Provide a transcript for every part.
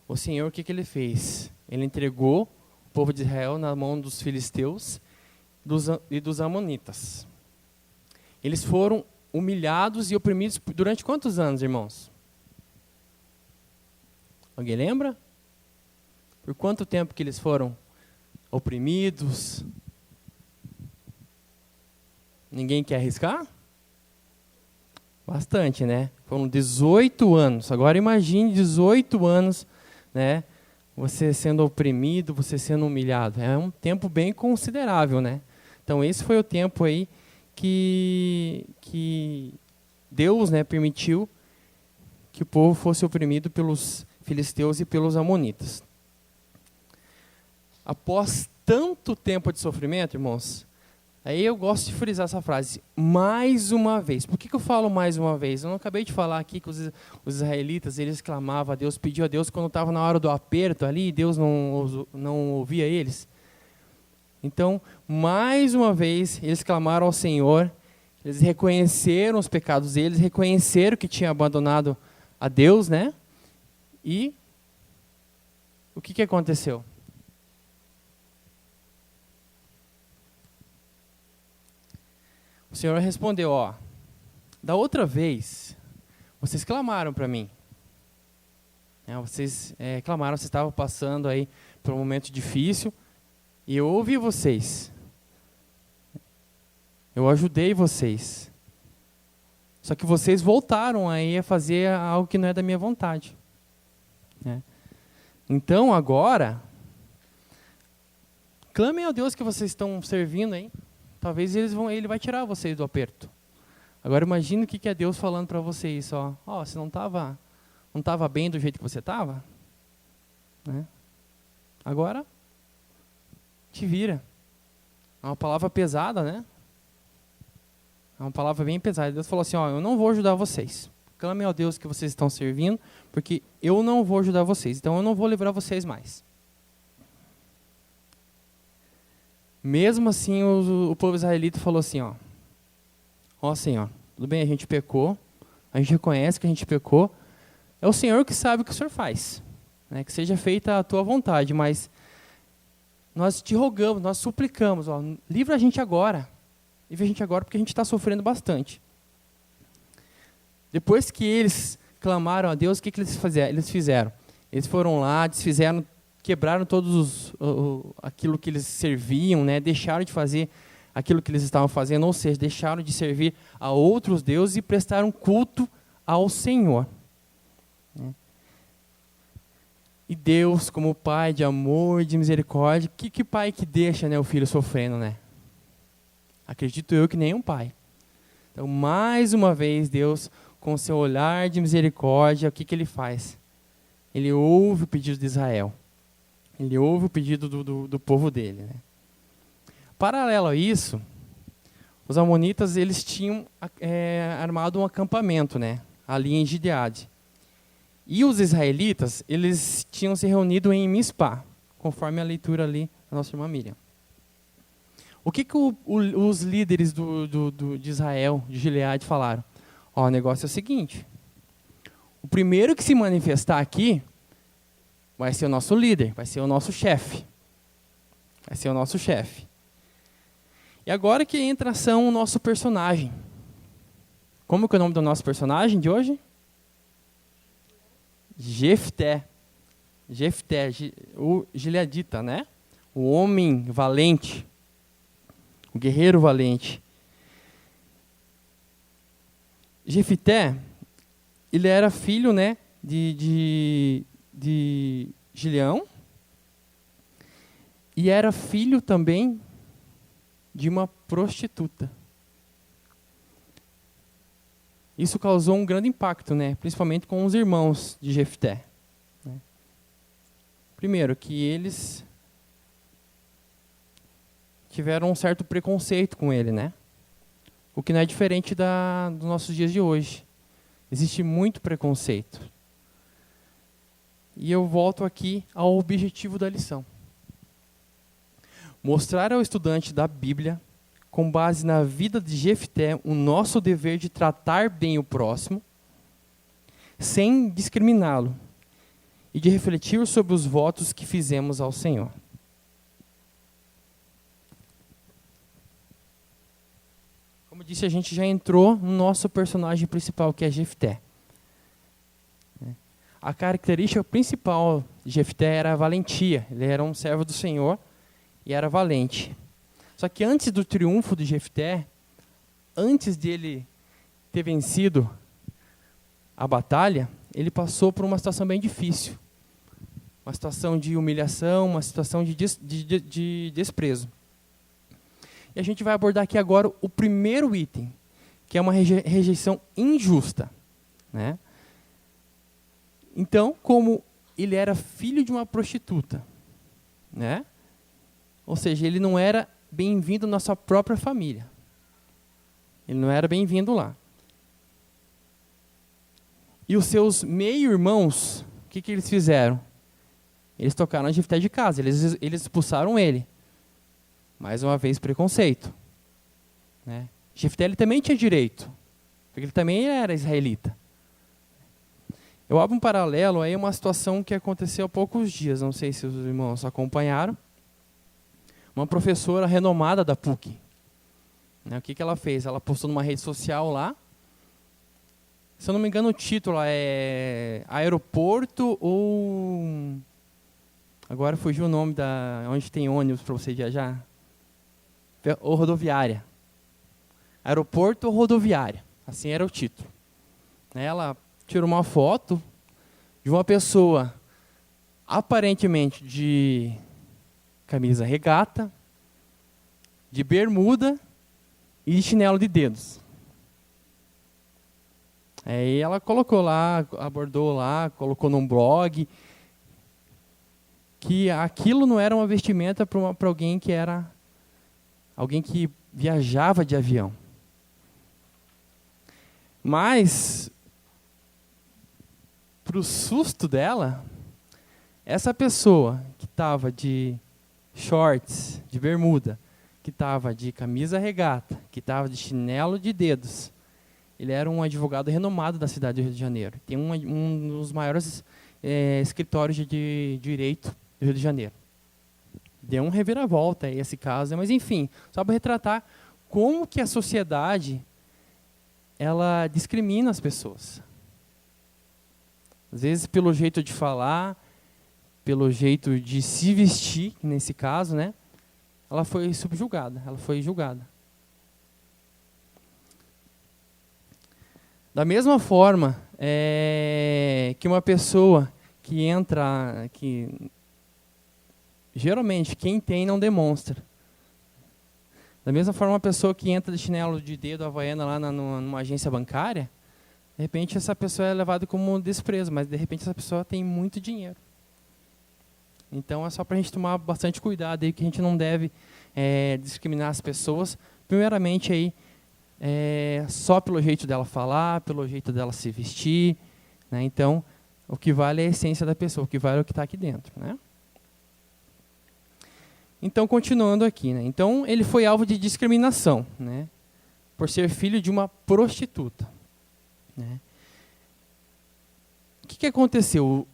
o Senhor, o que ele fez? Ele entregou o povo de Israel na mão dos filisteus e dos amonitas. Eles foram humilhados e oprimidos durante quantos anos, irmãos? Alguém lembra? Por quanto tempo que eles foram oprimidos? Ninguém quer arriscar? Bastante, né? Foram 18 anos. Agora imagine 18 anos, né? Você sendo oprimido, você sendo humilhado. É um tempo bem considerável, né? Então esse foi o tempo aí que Deus, né, permitiu que o povo fosse oprimido pelos filisteus e pelos amonitas. Após tanto tempo de sofrimento, irmãos, aí eu gosto de frisar essa frase, mais uma vez. Por que eu falo mais uma vez? Eu não acabei de falar aqui que os israelitas, eles clamavam a Deus, pediam a Deus quando estava na hora do aperto ali, Deus não ouvia eles. Então, mais uma vez, eles clamaram ao Senhor, eles reconheceram os pecados deles, reconheceram que tinham abandonado a Deus, né? E o que aconteceu? O Senhor respondeu, da outra vez, vocês clamaram para mim. Vocês clamaram, vocês estavam passando aí por um momento difícil, e eu ouvi vocês. Eu ajudei vocês. Só que vocês voltaram aí a fazer algo que não é da minha vontade. Né? Então agora, clamem ao Deus que vocês estão servindo aí. Talvez ele vai tirar vocês do aperto. Agora imagine o que é Deus falando para vocês. Você não estava bem do jeito que você estava? Né? Agora, te vira. É uma palavra pesada, né? É uma palavra bem pesada. Deus falou assim, eu não vou ajudar vocês. Clamem ao Deus que vocês estão servindo, porque eu não vou ajudar vocês. Então eu não vou livrar vocês mais. Mesmo assim, o povo israelita falou assim, Senhor, tudo bem, a gente pecou, a gente reconhece que a gente pecou, é o Senhor que sabe o que o Senhor faz, né? Que seja feita a tua vontade, mas nós te rogamos, nós suplicamos, livra a gente agora, porque a gente está sofrendo bastante. Depois que eles clamaram a Deus, o que eles fizeram? Eles foram lá, desfizeram, quebraram aquilo que eles serviam, né? Deixaram de fazer aquilo que eles estavam fazendo, ou seja, deixaram de servir a outros deuses e prestaram culto ao Senhor. Né? E Deus, como Pai de amor e de misericórdia, que pai que deixa, né, o filho sofrendo, né? Acredito eu que nenhum pai. Então, mais uma vez, Deus, com seu olhar de misericórdia, o que ele faz? Ele ouve o pedido de Israel. Ele ouve o pedido do povo dele. Né? Paralelo a isso, os amonitas eles tinham armado um acampamento, né, ali em Gileade. E os israelitas eles tinham se reunido em Mispá, conforme a leitura ali da nossa irmã Miriam. O que os líderes de Israel, de Gileade, falaram? O negócio é o seguinte, o primeiro que se manifestar aqui vai ser o nosso líder, vai ser o nosso chefe. Vai ser o nosso chefe. E agora que entra em ação o nosso personagem. Como que é o nome do nosso personagem de hoje? Jefté. Jefté, o gileadita, né? O homem valente. O guerreiro valente. Jefté, ele era filho, né, de Gileão, e era filho também de uma prostituta. Isso causou um grande impacto, né, principalmente com os irmãos de Jefté. Né. Primeiro, que eles tiveram um certo preconceito com ele, né? O que não é diferente dos nossos dias de hoje. Existe muito preconceito. E eu volto aqui ao objetivo da lição. Mostrar ao estudante da Bíblia, com base na vida de Jefté, o nosso dever de tratar bem o próximo, sem discriminá-lo. e de refletir sobre os votos que fizemos ao Senhor. Como eu disse, a gente já entrou no nosso personagem principal, que é Jefté. A característica principal de Jefté era a valentia. Ele era um servo do Senhor e era valente. Só que antes do triunfo de Jefté, antes dele ter vencido a batalha, ele passou por uma situação bem difícil. Uma situação de humilhação, uma situação de desprezo. E a gente vai abordar aqui agora o primeiro item, que é uma rejeição injusta, né? Então, como ele era filho de uma prostituta, né? Ou seja, ele não era bem-vindo na sua própria família. Ele não era bem-vindo lá. E os seus meio-irmãos, o que eles fizeram? Eles tocaram a Jefté de casa, eles expulsaram ele. Mais uma vez, preconceito. Né? Jefté ele também tinha direito, porque ele também era israelita. Eu abro um paralelo aí, uma situação que aconteceu há poucos dias, não sei se os irmãos acompanharam. Uma professora renomada da PUC. Né, o que ela fez? Ela postou numa rede social lá. Se eu não me engano, o título é Aeroporto ou... Agora fugiu o nome da onde tem ônibus para você viajar. Ou rodoviária. Aeroporto ou rodoviária. Assim era o título. Ela tirou uma foto de uma pessoa aparentemente de camisa regata, de bermuda e de chinelo de dedos. Aí ela colocou lá, abordou lá, colocou num blog que aquilo não era uma vestimenta para alguém que era alguém que viajava de avião. Mas, para o susto dela, essa pessoa que estava de shorts, de bermuda, que estava de camisa regata, que estava de chinelo de dedos, ele era um advogado renomado da cidade do Rio de Janeiro. Tem um dos maiores escritórios de direito do Rio de Janeiro. Deu um reviravolta aí esse caso, mas enfim, só para retratar como que a sociedade ela discrimina as pessoas. Às vezes pelo jeito de falar, pelo jeito de se vestir, nesse caso, né? Ela foi subjugada, ela foi julgada. Da mesma forma que uma pessoa que entra, que geralmente quem tem não demonstra. Da mesma forma, uma pessoa que entra de chinelo de dedo havaiana lá numa agência bancária, de repente essa pessoa é levada como desprezo, mas de repente essa pessoa tem muito dinheiro. Então é só para a gente tomar bastante cuidado aí, que a gente não deve discriminar as pessoas, primeiramente aí, só pelo jeito dela falar, pelo jeito dela se vestir, né? Então, o que vale é a essência da pessoa, o que vale é o que está aqui dentro, né? Então, continuando aqui, né? Então, ele foi alvo de discriminação, né? Por ser filho de uma prostituta, né? O que aconteceu?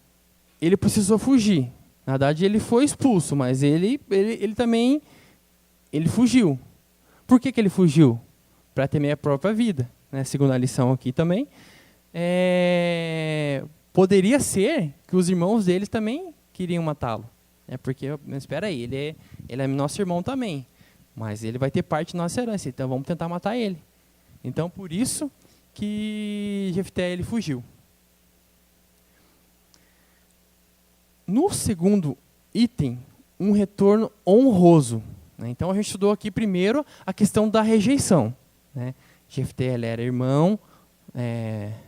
Ele precisou fugir. Na verdade, ele foi expulso, mas ele também fugiu. Por que ele fugiu? Para temer a própria vida, né? Segundo a lição aqui também. Poderia ser que os irmãos deles também queriam matá-lo. Porque, mas espera aí, ele é nosso irmão também, mas ele vai ter parte da nossa herança, então vamos tentar matar ele. Então, por isso que Jefté ele fugiu. No segundo item, um retorno honroso, né? Então, a gente estudou aqui primeiro a questão da rejeição, né? Jefté ele era irmão,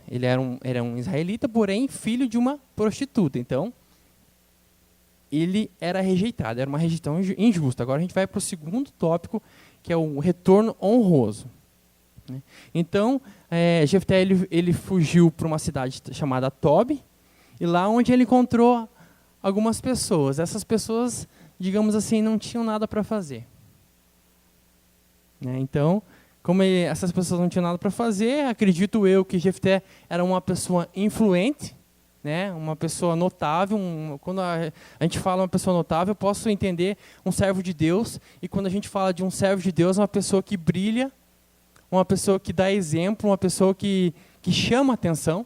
ele era um israelita, porém filho de uma prostituta. Então, ele era rejeitado, era uma rejeição injusta. Agora a gente vai para o segundo tópico, que é o retorno honroso. Então, Jefté ele fugiu para uma cidade chamada Tobi, e lá onde ele encontrou algumas pessoas. Essas pessoas, digamos assim, não tinham nada para fazer. Então, como essas pessoas não tinham nada para fazer, acredito eu que Jefté era uma pessoa influente, né? Uma pessoa notável. Quando a gente fala uma pessoa notável, eu posso entender um servo de Deus. E quando a gente fala de um servo de Deus, é uma pessoa que brilha, uma pessoa que dá exemplo, uma pessoa que chama atenção.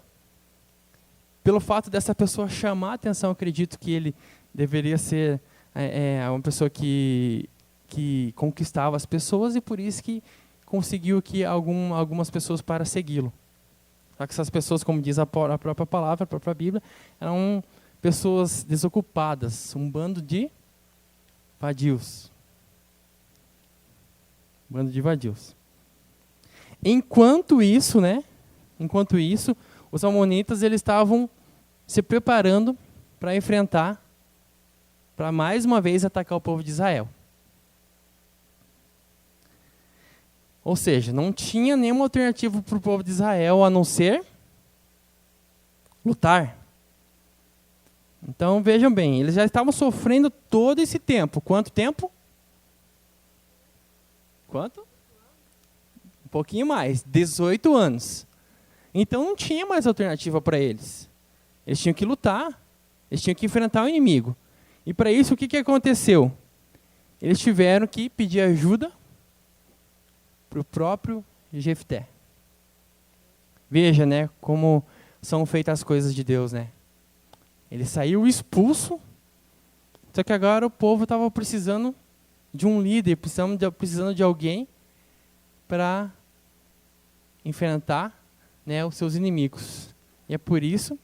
Pelo fato dessa pessoa chamar atenção, eu acredito que ele deveria ser uma pessoa que conquistava as pessoas e por isso que conseguiu que algumas pessoas para segui-lo. Só que essas pessoas, como diz a própria palavra, a própria Bíblia, eram pessoas desocupadas, um bando de vadios. Um bando de vadios. Enquanto isso, os amonitas eles estavam se preparando para enfrentar, para mais uma vez atacar o povo de Israel. Ou seja, não tinha nenhuma alternativa para o povo de Israel a não ser lutar. Então vejam bem, eles já estavam sofrendo todo esse tempo. Quanto tempo? Quanto? Um pouquinho mais, 18 anos. Então não tinha mais alternativa para eles. Eles tinham que lutar, eles tinham que enfrentar o inimigo. E para isso o que aconteceu? Eles tiveram que pedir ajuda para o próprio Jefté. Veja, né, como são feitas as coisas de Deus, né? Ele saiu expulso, só que agora o povo estava precisando de um líder, precisando de alguém para enfrentar, né, os seus inimigos. E é por isso,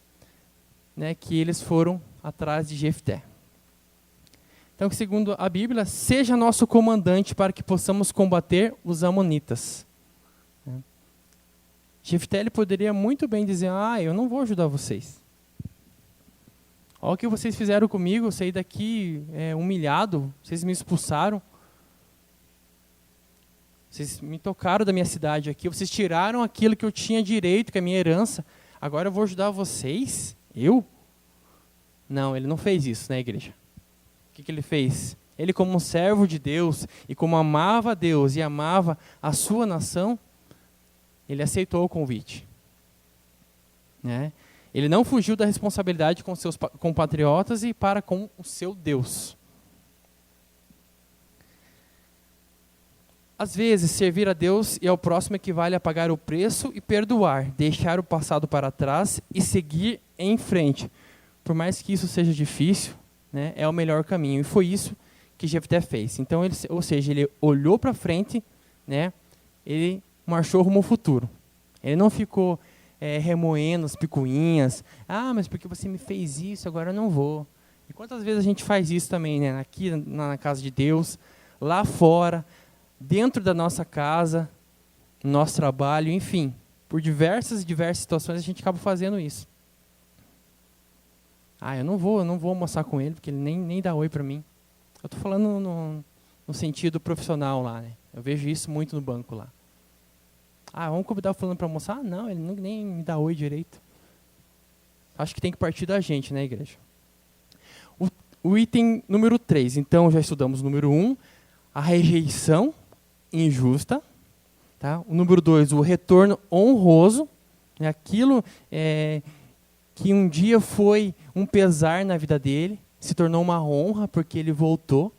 né, que eles foram atrás de Jefté. Então, segundo a Bíblia, seja nosso comandante para que possamos combater os amonitas. Jefté ele poderia muito bem dizer, eu não vou ajudar vocês. Olha o que vocês fizeram comigo, eu saí daqui humilhado, vocês me expulsaram. Vocês me tocaram da minha cidade aqui, vocês tiraram aquilo que eu tinha direito, que é a minha herança. Agora eu vou ajudar vocês? Eu? Não, ele não fez isso, né, igreja? O que ele fez? Ele, como um servo de Deus, e como amava a Deus e amava a sua nação, ele aceitou o convite. Né? Ele não fugiu da responsabilidade com seus compatriotas e para com o seu Deus. Às vezes, servir a Deus e ao próximo equivale a pagar o preço e perdoar, deixar o passado para trás e seguir em frente. Por mais que isso seja difícil, né, é o melhor caminho. E foi isso que Jefté fez. Então, ele olhou para frente, né, ele marchou rumo ao futuro. Ele não ficou remoendo as picuinhas. Mas porque você me fez isso, agora eu não vou. E quantas vezes a gente faz isso também, né, aqui na casa de Deus, lá fora, dentro da nossa casa, no nosso trabalho, enfim. Por diversas situações a gente acaba fazendo isso. Eu não vou almoçar com ele, porque ele nem dá oi para mim. Eu estou falando no sentido profissional lá, né? Eu vejo isso muito no banco lá. Vamos convidar o fulano para almoçar? Não, ele nem me dá oi direito. Acho que tem que partir da gente, né, igreja? O item número 3. Então, já estudamos o número 1, a rejeição injusta. Tá? O número 2, o retorno honroso. Aquilo que um dia foi um pesar na vida dele, se tornou uma honra porque ele voltou.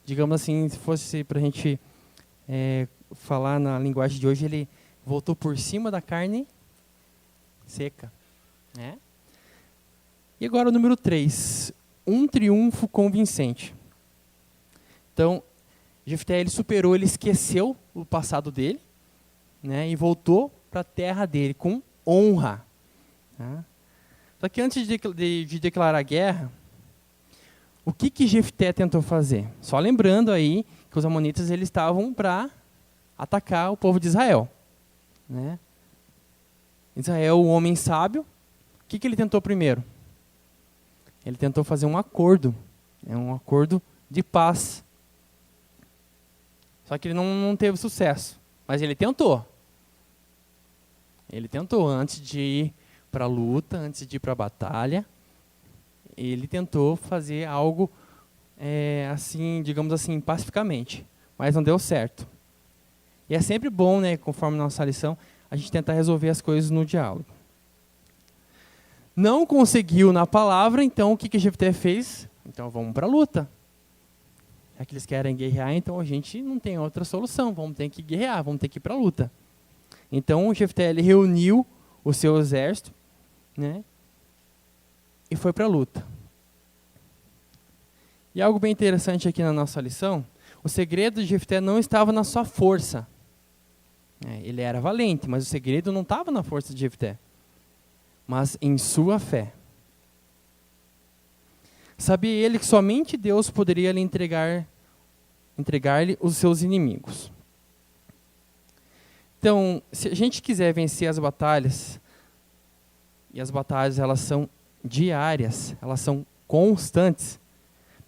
Digamos assim, se fosse para a gente falar na linguagem de hoje, ele voltou por cima da carne seca. Né? E agora o número 3, um triunfo convincente. Então, Jefté, ele superou, ele esqueceu o passado dele, né, e voltou para a terra dele com honra. Tá? Só que antes de declarar guerra, o que Jefté tentou fazer? Só lembrando aí que os amonitas eles estavam para atacar o povo de Israel. Né? Israel, o homem sábio, o que ele tentou primeiro? Ele tentou fazer um acordo de paz. Só que ele não teve sucesso, mas ele tentou. Ele tentou antes de ir para a luta, antes de ir para a batalha, ele tentou fazer algo assim, digamos assim, pacificamente, mas não deu certo. E é sempre bom, né, conforme nossa lição, a gente tentar resolver as coisas no diálogo. Não conseguiu na palavra, então o que Jefté fez? Então vamos para a luta. Já que eles querem guerrear, então a gente não tem outra solução. Vamos ter que guerrear, vamos ter que ir para a luta. Então o Jefté ele reuniu o seu exército, né, e foi para a luta. E algo bem interessante aqui na nossa lição, o segredo de Jefté não estava na sua força. Ele era valente, mas o segredo não estava na força de Jefté, mas em sua fé. Sabia ele que somente Deus poderia lhe entregar-lhe os seus inimigos. Então, se a gente quiser vencer as batalhas, e as batalhas elas são diárias, elas são constantes,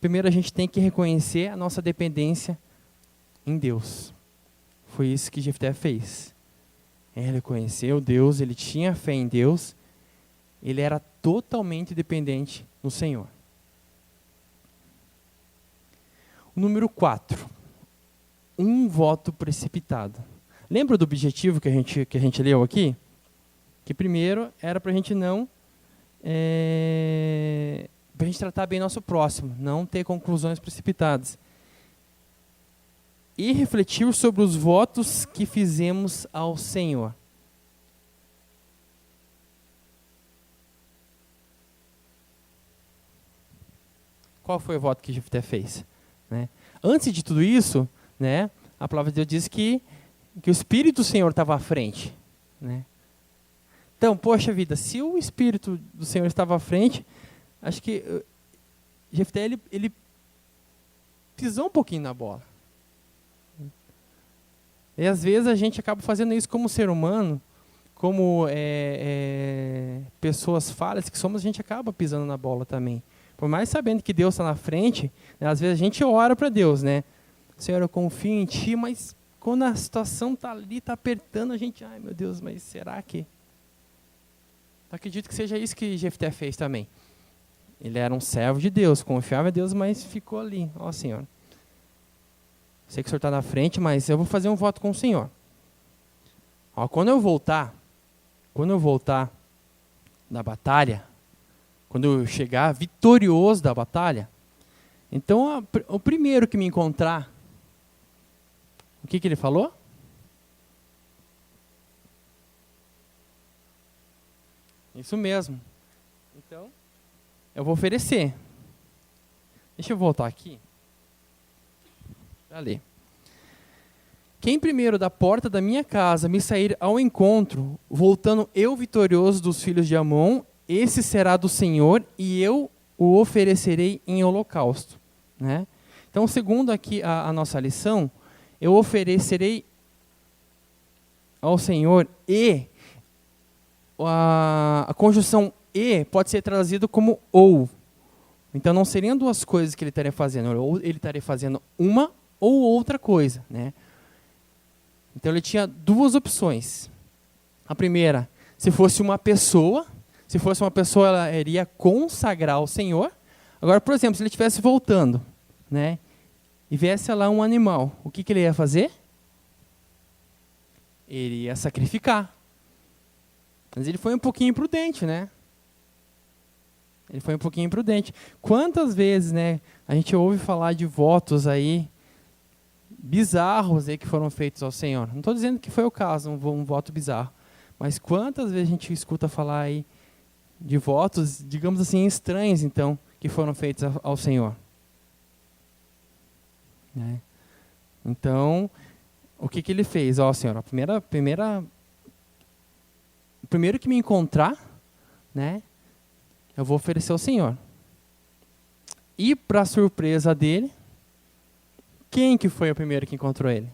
primeiro a gente tem que reconhecer a nossa dependência em Deus. Foi isso que Jefté fez. Ele reconheceu Deus, ele tinha fé em Deus, ele era totalmente dependente do Senhor. O número 4. Um voto precipitado. Lembra do objetivo que a gente leu aqui? Que primeiro era para a gente não... para a gente tratar bem nosso próximo, não ter conclusões precipitadas. E refletir sobre os votos que fizemos ao Senhor. Qual foi o voto que Jefté fez? Né? Antes de tudo isso, né, a palavra de Deus diz que o Espírito do Senhor estava à frente. Né? Então, poxa vida, se o Espírito do Senhor estava à frente, acho que Jefté ele pisou um pouquinho na bola. E às vezes a gente acaba fazendo isso como ser humano, como pessoas falhas que somos, a gente acaba pisando na bola também. Por mais sabendo que Deus está na frente, né, às vezes a gente ora para Deus, né? Senhor, eu confio em Ti, mas quando a situação está ali, está apertando, a gente, ai meu Deus, mas será que... Eu acredito que seja isso que Jefté fez também. Ele era um servo de Deus, confiava em Deus, mas ficou ali. Ó Senhor, sei que o Senhor está na frente, mas eu vou fazer um voto com o Senhor. Ó, quando eu voltar da batalha, quando eu chegar vitorioso da batalha, então o primeiro que me encontrar, o que ele falou? Isso mesmo. Então, eu vou oferecer. Deixa eu voltar aqui. Para ler. Quem primeiro da porta da minha casa me sair ao encontro, voltando eu vitorioso dos filhos de Amon, esse será do Senhor e eu o oferecerei em holocausto. Né? Então, segundo aqui a nossa lição, eu oferecerei ao Senhor e a conjunção e pode ser traduzido como ou. Então, não seriam duas coisas que ele estaria fazendo, ou ele estaria fazendo uma ou outra coisa. Né? Então, ele tinha duas opções. A primeira, se fosse uma pessoa, ela iria consagrar ao Senhor. Agora, por exemplo, se ele estivesse voltando, né, e viesse lá um animal, o que ele ia fazer? Ele ia sacrificar. Mas ele foi um pouquinho imprudente, né? Ele foi um pouquinho imprudente. Quantas vezes, né, a gente ouve falar de votos aí bizarros aí que foram feitos ao Senhor? Não estou dizendo que foi o caso, um voto bizarro. Mas quantas vezes a gente escuta falar aí de votos, digamos assim, estranhos, então, que foram feitos ao Senhor? Né? Então, o que ele fez? Ó, Senhor, o primeiro que me encontrar, né, eu vou oferecer ao Senhor. E, para surpresa dele, quem que foi o primeiro que encontrou ele?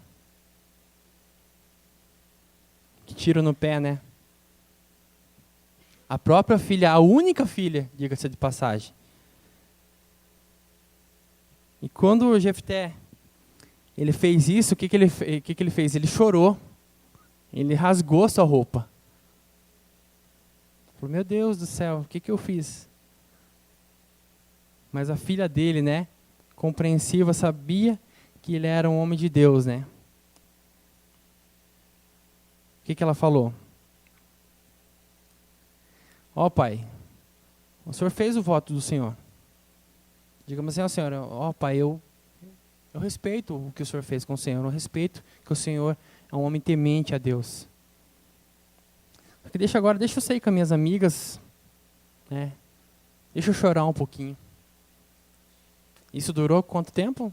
Que tiro no pé, né? A própria filha, a única filha, diga-se de passagem. E quando o Jefté ele fez isso, o que ele fez? Ele chorou, ele rasgou sua roupa. Falou, meu Deus do céu, o que eu fiz? Mas a filha dele, né, compreensiva, sabia que ele era um homem de Deus, né? O que ela falou? Ó pai, O senhor fez o voto do senhor. Digamos assim, ó Senhor, ó Pai, eu respeito o que o senhor fez com o Senhor, eu respeito que o Senhor é um homem temente a Deus. Só que deixa eu sair com as minhas amigas, né? Deixa eu chorar um pouquinho. Isso durou quanto tempo?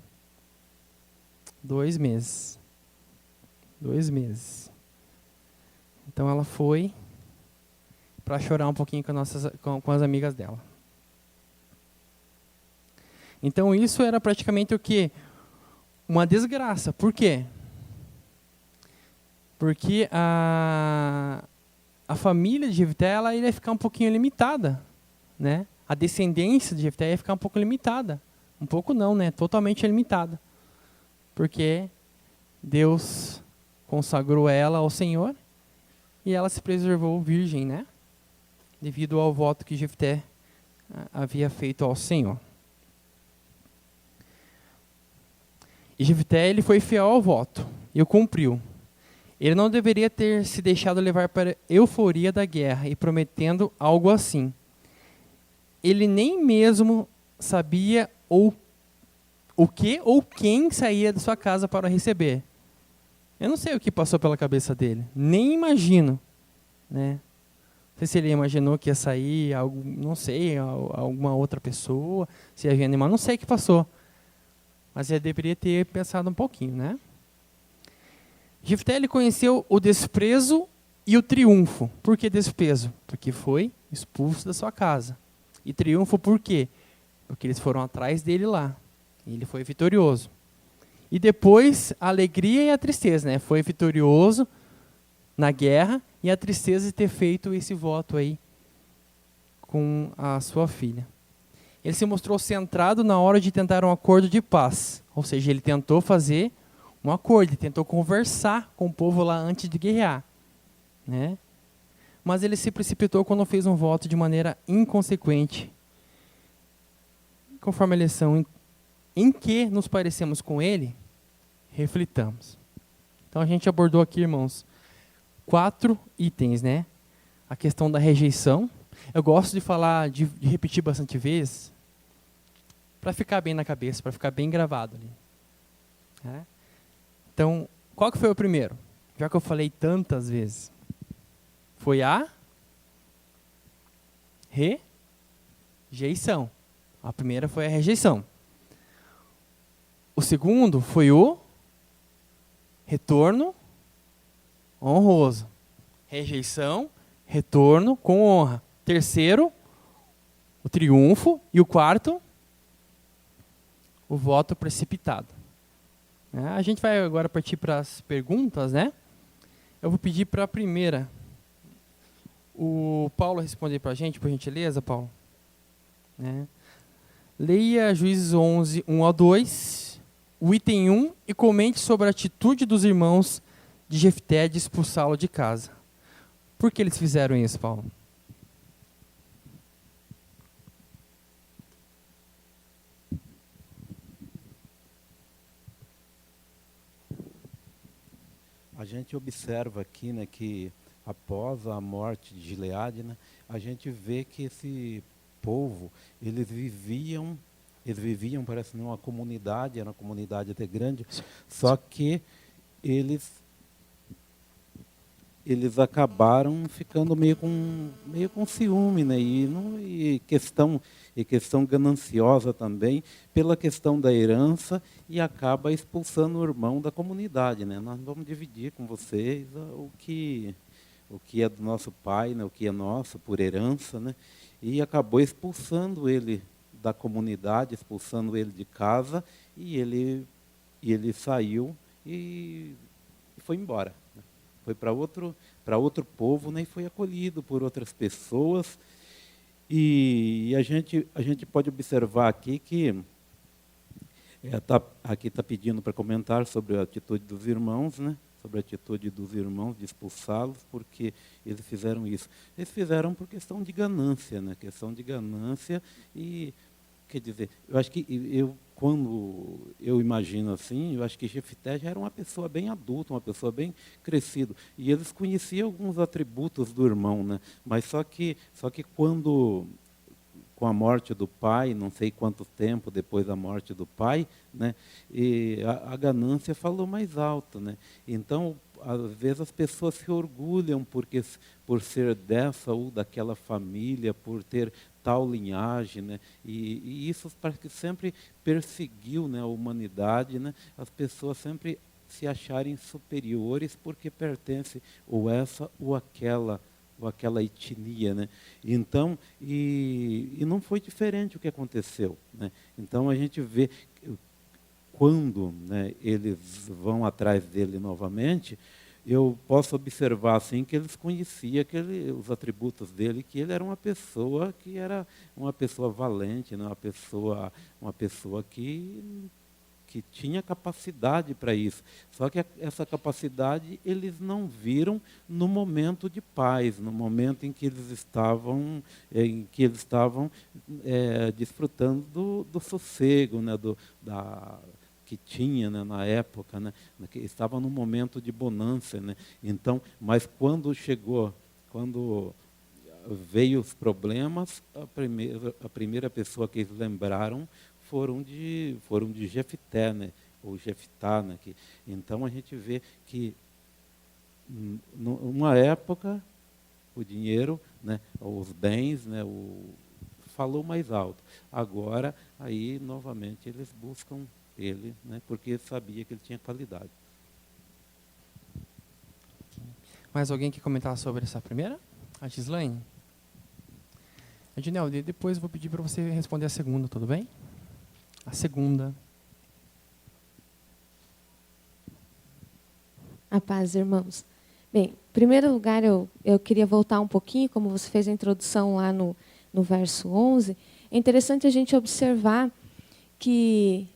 2 meses. 2 meses. Então ela foi para chorar um pouquinho com as amigas dela. Então isso era praticamente o quê? Uma desgraça. Por quê? Porque a família de Jefté ela ia ficar um pouquinho limitada, né? A descendência de Jefté ia ficar um pouco limitada. Um pouco não, né? Totalmente limitada. Porque Deus consagrou ela ao Senhor e ela se preservou virgem, né? Devido ao voto que Jefté havia feito ao Senhor. E Jefté, ele foi fiel ao voto e o cumpriu. Ele não deveria ter se deixado levar para a euforia da guerra e prometendo algo assim. Ele nem mesmo sabia o que ou quem saía da sua casa para receber. Eu não sei o que passou pela cabeça dele, nem imagino, né? Não sei se ele imaginou que ia sair algo, não sei, alguma outra pessoa, se ia vir animal, não sei o que passou. Mas ele deveria ter pensado um pouquinho, né? Jefté, ele conheceu o desprezo e o triunfo. Por que desprezo? Porque foi expulso da sua casa. E triunfo por quê? Porque eles foram atrás dele lá. E ele foi vitorioso. E depois, a alegria e a tristeza, né? Foi vitorioso na guerra e a tristeza de ter feito esse voto aí com a sua filha. Ele se mostrou centrado na hora de tentar um acordo de paz. Ou seja, ele tentou fazer um acordo, ele tentou conversar com o povo lá antes de guerrear, né? Mas ele se precipitou quando fez um voto de maneira inconsequente. Conforme a lição em que nos parecemos com ele, reflitamos. Então a gente abordou aqui, irmãos, 4 itens, né? A questão da rejeição. Eu gosto de falar, de repetir bastante vezes, para ficar bem na cabeça, para ficar bem gravado ali. Né? Então, qual que foi o primeiro? Já que eu falei tantas vezes. Foi a rejeição. A primeira foi a rejeição. O segundo foi o retorno honroso. Rejeição, retorno com honra. Terceiro, o triunfo. E o quarto, o voto precipitado. A gente vai agora partir para as perguntas, né? Eu vou pedir para a primeira, o Paulo responder para a gente, por gentileza, Paulo. Né? Leia Juízes 11, 1 a 2, o item 1, e comente sobre a atitude dos irmãos de Jefté de expulsá-lo de casa. Por que eles fizeram isso, Paulo? A gente observa aqui, né, que após a morte de Gileade, né, a gente vê que esse povo, eles viviam, parece, numa comunidade, era uma comunidade até grande, só que eles acabaram ficando meio com ciúme, né, e questão gananciosa também, pela questão da herança, e acaba expulsando o irmão da comunidade, né? Nós vamos dividir com vocês o que é do nosso pai, né? O que é nosso por herança, né? E acabou expulsando ele da comunidade, expulsando ele de casa, e ele saiu e foi embora, né? Foi para outro povo, né? E foi acolhido por outras pessoas. E a gente pode observar aqui que aqui está pedindo para comentar sobre a atitude dos irmãos, né? Sobre a atitude dos irmãos de expulsá-los, porque eles fizeram isso. Eles fizeram por questão de ganância, né? Questão de ganância e, quer dizer, eu acho que quando eu imagino assim, eu acho que Jefté já era uma pessoa bem adulta, uma pessoa bem crescida, e eles conheciam alguns atributos do irmão, né? Mas só que quando com a morte do pai, não sei quanto tempo depois da morte do pai, né? E a ganância falou mais alto, né? Então, às vezes as pessoas se orgulham por ser dessa ou daquela família, por ter tal linhagem, né? E isso parece que sempre perseguiu, né, a humanidade, né? As pessoas sempre se acharem superiores porque pertence ou essa ou aquela etnia, né? Então, e não foi diferente o que aconteceu, né? Então a gente vê quando, né, eles vão atrás dele novamente, eu posso observar assim que eles conheciam os atributos dele, que ele era uma pessoa que era uma pessoa valente, né? Uma pessoa que tinha capacidade para isso. Só que essa capacidade eles não viram no momento de paz, no momento em que eles estavam desfrutando do sossego, né, que tinha, né, na época, né, que estava num momento de bonança, né. Então, mas quando veio os problemas, a primeira pessoa que eles lembraram foram de Jefté, né, ou Jeftá, né, então a gente vê que numa época o dinheiro, né, os bens, né, falou mais alto. Agora aí novamente eles buscam ele, né, porque sabia que ele tinha qualidade. Mais alguém quer comentar sobre essa primeira? A Gislaine? Edinel, depois eu vou pedir para você responder a segunda, tudo bem? A segunda. A paz, irmãos. Bem, em primeiro lugar, eu queria voltar um pouquinho, como você fez a introdução lá no verso 11. É interessante a gente observar que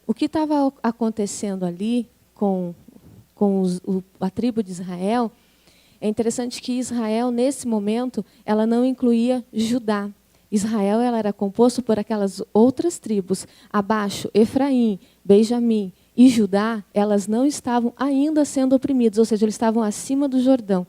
o que estava acontecendo ali com a tribo de Israel, é interessante que Israel, nesse momento, ela não incluía Judá. Israel ela era composto por aquelas outras tribos. Abaixo, Efraim, Benjamim e Judá, elas não estavam ainda sendo oprimidos, ou seja, eles estavam acima do Jordão,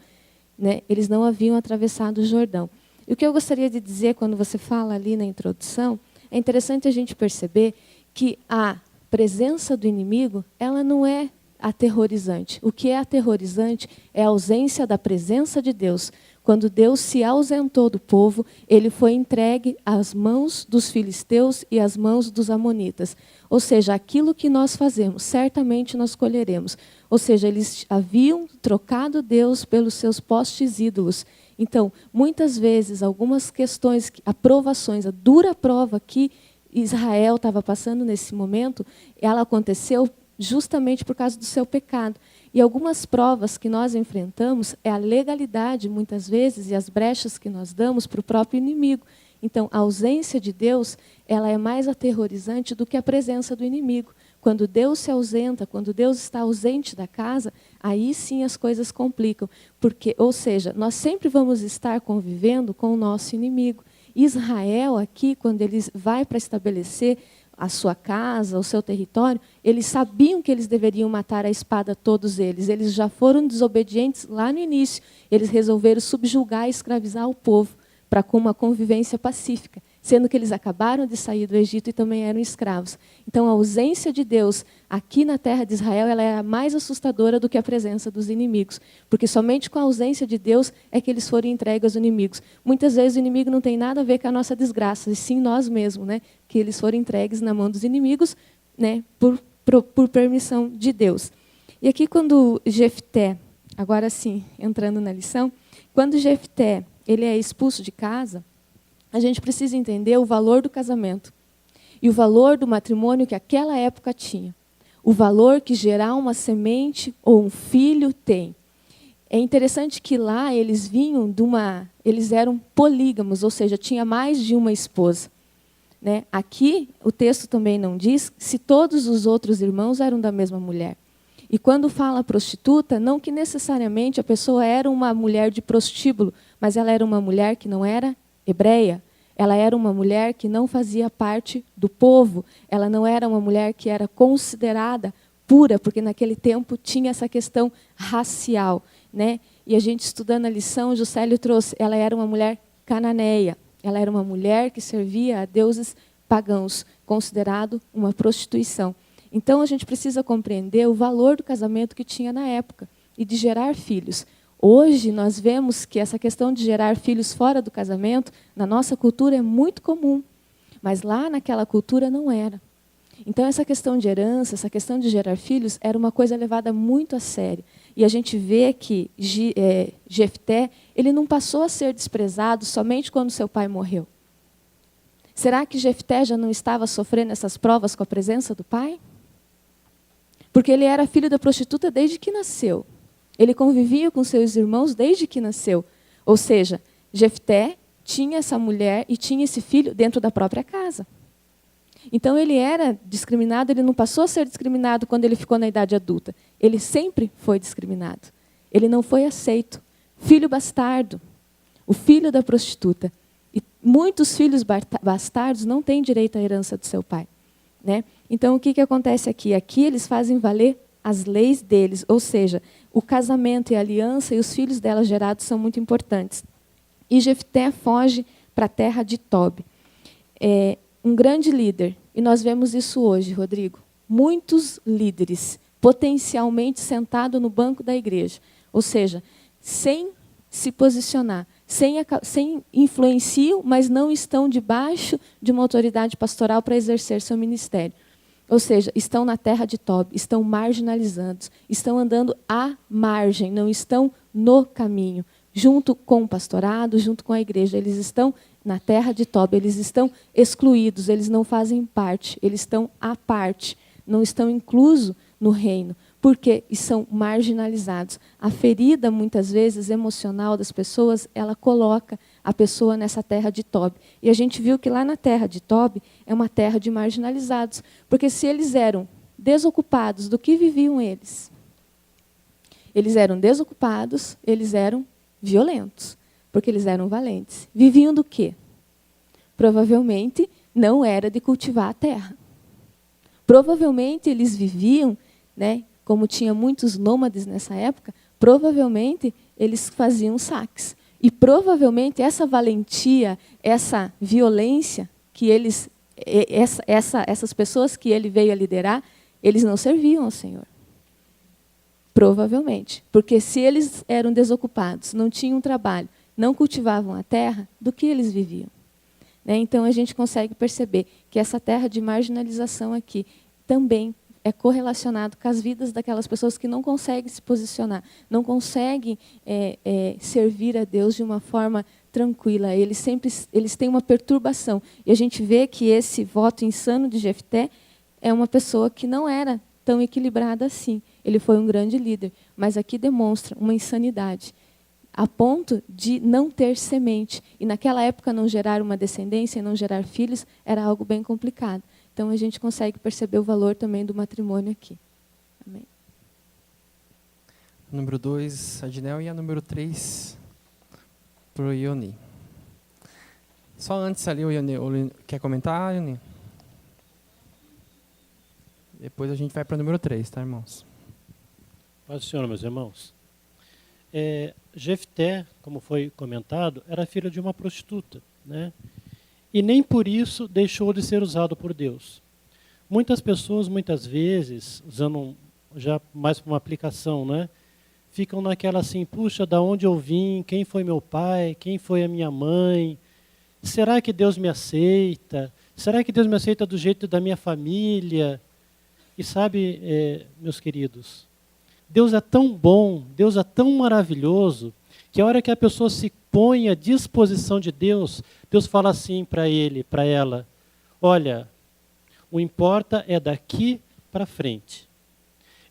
né? Eles não haviam atravessado o Jordão. E o que eu gostaria de dizer, quando você fala ali na introdução, é interessante a gente perceber que a presença do inimigo, ela não é aterrorizante. O que é aterrorizante é a ausência da presença de Deus. Quando Deus se ausentou do povo, ele foi entregue às mãos dos filisteus e às mãos dos amonitas. Ou seja, aquilo que nós fazemos, certamente nós colheremos. Ou seja, eles haviam trocado Deus pelos seus postes ídolos. Então, muitas vezes, algumas questões, aprovações, a dura prova que Israel estava passando nesse momento, ela aconteceu justamente por causa do seu pecado. E algumas provas que nós enfrentamos é a legalidade, muitas vezes, e as brechas que nós damos para o próprio inimigo. Então, a ausência de Deus, ela é mais aterrorizante do que a presença do inimigo. Quando Deus se ausenta, quando Deus está ausente da casa, aí sim as coisas complicam. Porque, ou seja, nós sempre vamos estar convivendo com o nosso inimigo. Israel aqui, quando ele vai para estabelecer a sua casa, o seu território, eles sabiam que eles deveriam matar a espada todos eles. Eles já foram desobedientes lá no início. Eles resolveram subjugar e escravizar o povo para com uma convivência pacífica, sendo que eles acabaram de sair do Egito e também eram escravos. Então, a ausência de Deus aqui na terra de Israel, ela era mais assustadora do que a presença dos inimigos, porque somente com a ausência de Deus é que eles foram entregues aos inimigos. Muitas vezes o inimigo não tem nada a ver com a nossa desgraça, e sim nós mesmos, né? Que eles foram entregues na mão dos inimigos, né? Por permissão de Deus. E aqui quando Jefté, agora sim, entrando na lição, quando Jefté ele é expulso de casa, a gente precisa entender o valor do casamento e o valor do matrimônio que aquela época tinha. O valor que gerar uma semente ou um filho tem. É interessante que lá eles vinham eles eram polígamos, ou seja, tinha mais de uma esposa. Né? Aqui, o texto também não diz se todos os outros irmãos eram da mesma mulher. E quando fala prostituta, não que necessariamente a pessoa era uma mulher de prostíbulo, mas ela era uma mulher que não era hebreia. Ela era uma mulher que não fazia parte do povo. Ela não era uma mulher que era considerada pura, porque naquele tempo tinha essa questão racial. Né? E a gente estudando a lição, Juscelio trouxe, ela era uma mulher cananeia. Ela era uma mulher que servia a deuses pagãos, considerado uma prostituição. Então, a gente precisa compreender o valor do casamento que tinha na época e de gerar filhos. Hoje, nós vemos que essa questão de gerar filhos fora do casamento, na nossa cultura, é muito comum. Mas lá naquela cultura não era. Então, essa questão de herança, essa questão de gerar filhos, era uma coisa levada muito a sério. E a gente vê que Jefté, ele não passou a ser desprezado somente quando seu pai morreu. Será que Jefté já não estava sofrendo essas provas com a presença do pai? Porque ele era filho da prostituta desde que nasceu. Ele convivia com seus irmãos desde que nasceu. Ou seja, Jefté tinha essa mulher e tinha esse filho dentro da própria casa. Então, ele era discriminado, ele não passou a ser discriminado quando ele ficou na idade adulta. Ele sempre foi discriminado. Ele não foi aceito. Filho bastardo, o filho da prostituta. E muitos filhos bastardos não têm direito à herança do seu pai. Né? Então, o que acontece aqui? Aqui eles fazem valer as leis deles, ou seja, o casamento e a aliança e os filhos dela gerados são muito importantes. E Jefté foge para a terra de Tob. Um grande líder, e nós vemos isso hoje, Rodrigo. Muitos líderes, potencialmente sentados no banco da igreja, ou seja, sem se posicionar, sem influenciam, mas não estão debaixo de uma autoridade pastoral para exercer seu ministério. Ou seja, estão na terra de Tob, estão marginalizados, estão andando à margem, não estão no caminho, junto com o pastorado, junto com a igreja. Eles estão na terra de Tob, eles estão excluídos, eles não fazem parte, eles estão à parte, não estão inclusos no reino, porque são marginalizados. A ferida, muitas vezes, emocional das pessoas, ela coloca a pessoa nessa terra de Tob. E a gente viu que lá na terra de Tob é uma terra de marginalizados, porque se eles eram desocupados do que viviam eles eram desocupados, eles eram violentos, porque eles eram valentes. Viviam do quê? Provavelmente não era de cultivar a terra. Provavelmente eles viviam, né, como tinha muitos nômades nessa época, provavelmente eles faziam saques. E provavelmente essa valentia, essa violência que eles, essas pessoas que ele veio a liderar, eles não serviam ao Senhor. Provavelmente. Porque se eles eram desocupados, não tinham trabalho, não cultivavam a terra, do que eles viviam? Né? Então, a gente consegue perceber que essa terra de marginalização aqui também é correlacionado com as vidas daquelas pessoas que não conseguem se posicionar, não conseguem servir a Deus de uma forma tranquila. Eles têm uma perturbação. E a gente vê que esse voto insano de Jefté é uma pessoa que não era tão equilibrada assim. Ele foi um grande líder, mas aqui demonstra uma insanidade, a ponto de não ter semente. E naquela época não gerar uma descendência e não gerar filhos era algo bem complicado. Então a gente consegue perceber o valor também do matrimônio aqui. Amém. Número 2, Adnel, e a número 3, para o Ioni. Só antes ali, o Ioni quer comentar, Ioni? Depois a gente vai para o número 3, tá, irmãos? Paz do Senhor, meus irmãos. Jefté, como foi comentado, era filho de uma prostituta, né? E nem por isso deixou de ser usado por Deus. Muitas pessoas, muitas vezes, usando já mais para uma aplicação, né? Ficam naquela assim, puxa, da onde eu vim, quem foi meu pai, quem foi a minha mãe, será que Deus me aceita? Será que Deus me aceita do jeito da minha família? E sabe, meus queridos, Deus é tão bom, Deus é tão maravilhoso, que a hora que a pessoa se põe à disposição de Deus, Deus fala assim para ele, para ela, olha, o importa é daqui para frente.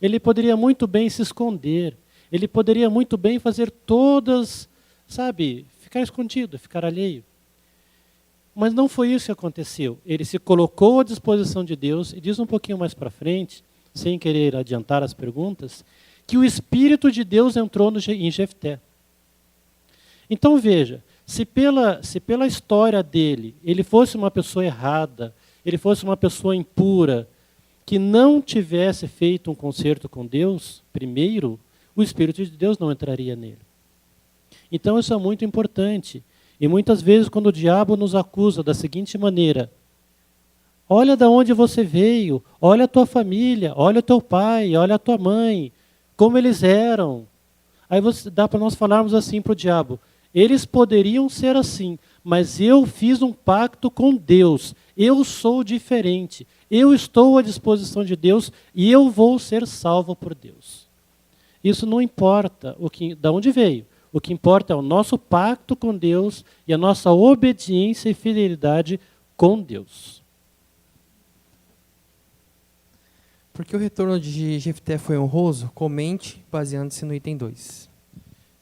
Ele poderia muito bem se esconder, ele poderia muito bem fazer todas, sabe, ficar escondido, ficar alheio. Mas não foi isso que aconteceu. Ele se colocou à disposição de Deus, e diz um pouquinho mais para frente, sem querer adiantar as perguntas, que o Espírito de Deus entrou em Jefté. Então veja, se pela história dele, ele fosse uma pessoa errada, ele fosse uma pessoa impura, que não tivesse feito um concerto com Deus, primeiro, o Espírito de Deus não entraria nele. Então isso é muito importante. E muitas vezes quando o diabo nos acusa da seguinte maneira: olha de onde você veio, olha a tua família, olha o teu pai, olha a tua mãe, como eles eram. Aí dá para nós falarmos assim para o diabo: eles poderiam ser assim, mas eu fiz um pacto com Deus, eu sou diferente, eu estou à disposição de Deus e eu vou ser salvo por Deus. Isso não importa de onde veio, o que importa é o nosso pacto com Deus e a nossa obediência e fidelidade com Deus. Porque o retorno de Jefté foi honroso? Comente, baseando-se no item 2.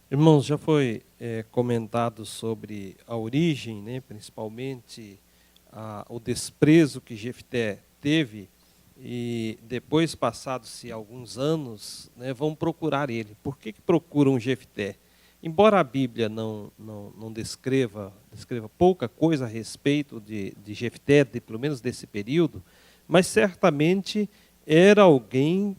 Irmãos, já foi comentado sobre a origem, né, principalmente o desprezo que Jefté teve, e depois, passados-se alguns anos, né, vão procurar ele. Por que procuram Jefté? Embora a Bíblia não descreva pouca coisa a respeito de Jefté, pelo menos desse período, mas certamente era alguém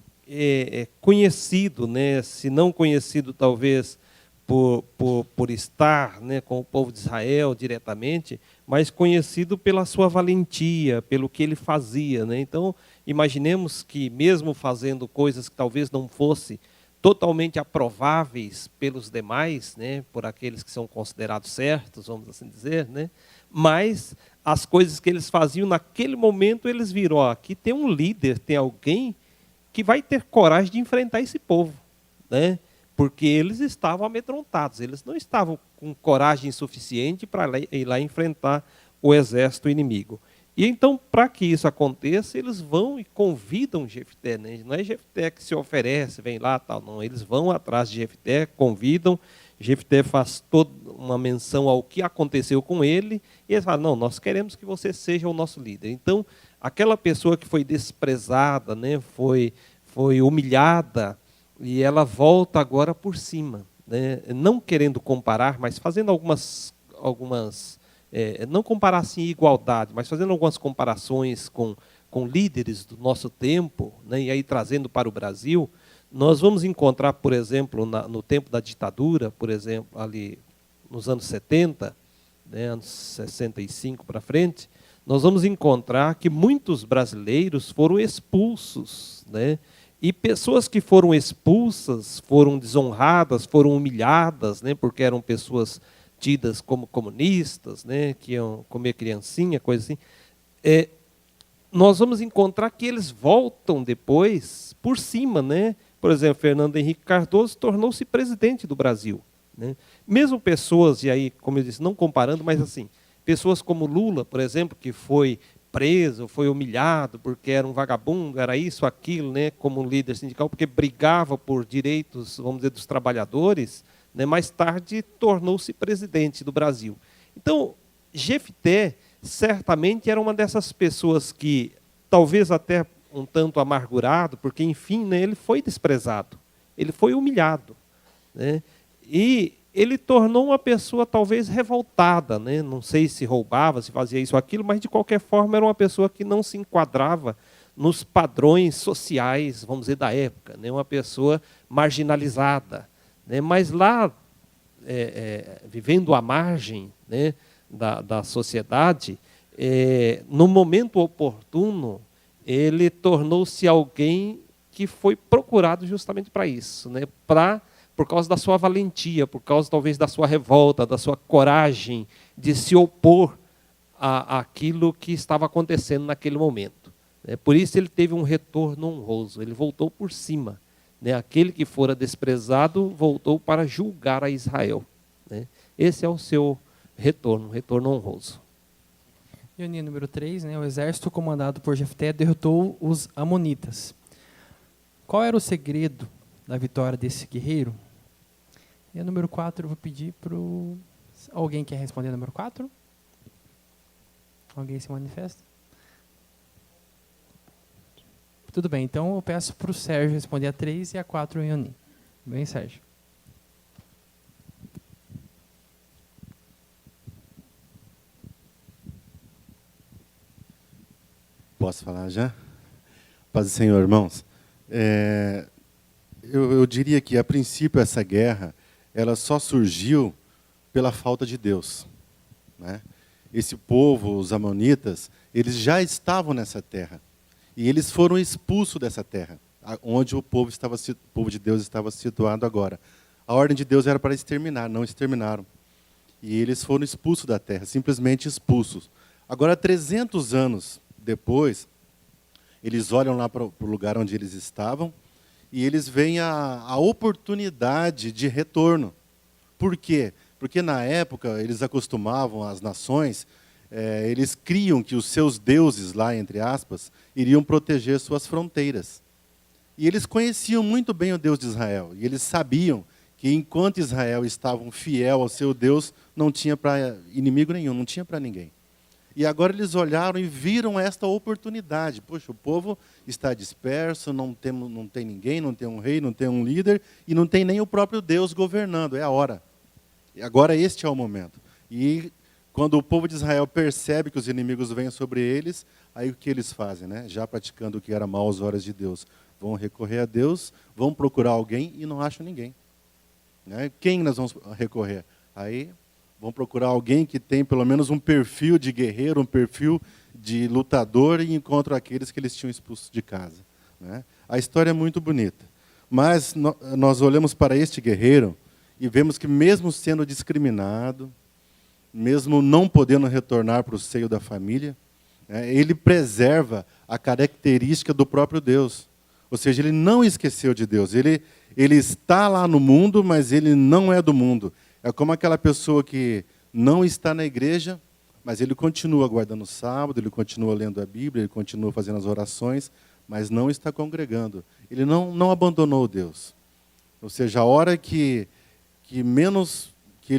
conhecido, né, se não conhecido talvez por estar, né, com o povo de Israel diretamente, mas conhecido pela sua valentia, pelo que ele fazia, né? Então, imaginemos que mesmo fazendo coisas que talvez não fossem totalmente aprováveis pelos demais, né, por aqueles que são considerados certos, vamos assim dizer, né, mas as coisas que eles faziam naquele momento, eles viram: ó, aqui tem um líder, tem alguém que vai ter coragem de enfrentar esse povo, né? Porque eles estavam amedrontados, eles não estavam com coragem suficiente para ir lá enfrentar o exército inimigo. E então, para que isso aconteça, eles vão e convidam Jefté, né? Não é Jefté que se oferece, vem lá, tal, não. Eles vão atrás de Jefté, convidam. Jefté faz toda uma menção ao que aconteceu com ele, e eles falam: não, nós queremos que você seja o nosso líder. Então, aquela pessoa que foi desprezada, né, foi humilhada, e ela volta agora por cima, né? Não querendo comparar, mas fazendo algumas não comparar assim igualdade, mas fazendo algumas comparações com líderes do nosso tempo, né? E aí trazendo para o Brasil, nós vamos encontrar, por exemplo, no tempo da ditadura, por exemplo, ali nos anos 70, né, anos 65 para frente, nós vamos encontrar que muitos brasileiros foram expulsos, né? E pessoas que foram expulsas, foram desonradas, foram humilhadas, né, porque eram pessoas tidas como comunistas, né, que iam comer criancinha, coisa assim. Nós vamos encontrar que eles voltam depois por cima, né? Por exemplo, Fernando Henrique Cardoso tornou-se presidente do Brasil, né? Mesmo pessoas, e aí, como eu disse, não comparando, mas assim, pessoas como Lula, por exemplo, que foi preso, foi humilhado porque era um vagabundo, era isso, aquilo, né, como líder sindical, porque brigava por direitos, vamos dizer, dos trabalhadores, né, mais tarde tornou-se presidente do Brasil. Então, Jefté certamente era uma dessas pessoas que, talvez até um tanto amargurado, porque, enfim, né, ele foi desprezado, ele foi humilhado, né, e ele tornou uma pessoa talvez revoltada, né? Não sei se roubava, se fazia isso ou aquilo, mas de qualquer forma era uma pessoa que não se enquadrava nos padrões sociais, vamos dizer, da época, né? Uma pessoa marginalizada, né? Mas lá, vivendo à margem, né, da sociedade, no momento oportuno, ele tornou-se alguém que foi procurado justamente para isso, né? Por causa da sua valentia, por causa talvez da sua revolta, da sua coragem de se opor àquilo que estava acontecendo naquele momento. Por isso ele teve um retorno honroso, ele voltou por cima, né? Aquele que fora desprezado voltou para julgar a Israel, né? Esse é o seu retorno, um retorno honroso. Ioni número 3, né? O exército comandado por Jefté derrotou os amonitas. Qual era o segredo da vitória desse guerreiro? E a número 4 eu vou pedir para alguém quer responder a número 4? Alguém se manifesta? Tudo bem, então eu peço para o Sérgio responder a 3 e a 4 o Ioni. Bem, Sérgio. Posso falar já? Paz do Senhor, irmãos. Eu diria que, a princípio, essa guerra ela só surgiu pela falta de Deus. né? Esse povo, os amonitas, eles já estavam nessa terra. E eles foram expulsos dessa terra, onde o povo de Deus estava situado agora. A ordem de Deus era para exterminar, não exterminaram. E eles foram expulsos da terra, simplesmente expulsos. Agora, 300 anos depois, eles olham lá para o lugar onde eles estavam e eles veem a oportunidade de retorno. Por quê? Porque na época eles acostumavam, as nações, eles criam que os seus deuses lá, entre aspas, iriam proteger suas fronteiras. E eles conheciam muito bem o Deus de Israel. E eles sabiam que enquanto Israel estava fiel ao seu Deus, não tinha para inimigo nenhum, não tinha para ninguém. E agora eles olharam e viram esta oportunidade. Poxa, o povo está disperso, não tem ninguém, não tem um rei, não tem um líder, e não tem nem o próprio Deus governando, é a hora. E agora este é o momento. E quando o povo de Israel percebe que os inimigos vêm sobre eles, aí o que eles fazem, né? Já praticando o que era mal aos olhos de Deus. Vão recorrer a Deus, vão procurar alguém e não acham ninguém. Né? Quem nós vamos recorrer? Aí vão procurar alguém que tem pelo menos um perfil de guerreiro, um perfil de lutador, e encontram aqueles que eles tinham expulso de casa. Né? A história é muito bonita. Mas nós olhamos para este guerreiro e vemos que mesmo sendo discriminado, mesmo não podendo retornar para o seio da família, ele preserva a característica do próprio Deus. Ou seja, ele não esqueceu de Deus. Ele está lá no mundo, mas ele não é do mundo. É como aquela pessoa que não está na igreja, mas ele continua guardando o sábado, ele continua lendo a Bíblia, ele continua fazendo as orações, mas não está congregando. Ele não abandonou Deus. Ou seja, a hora que ele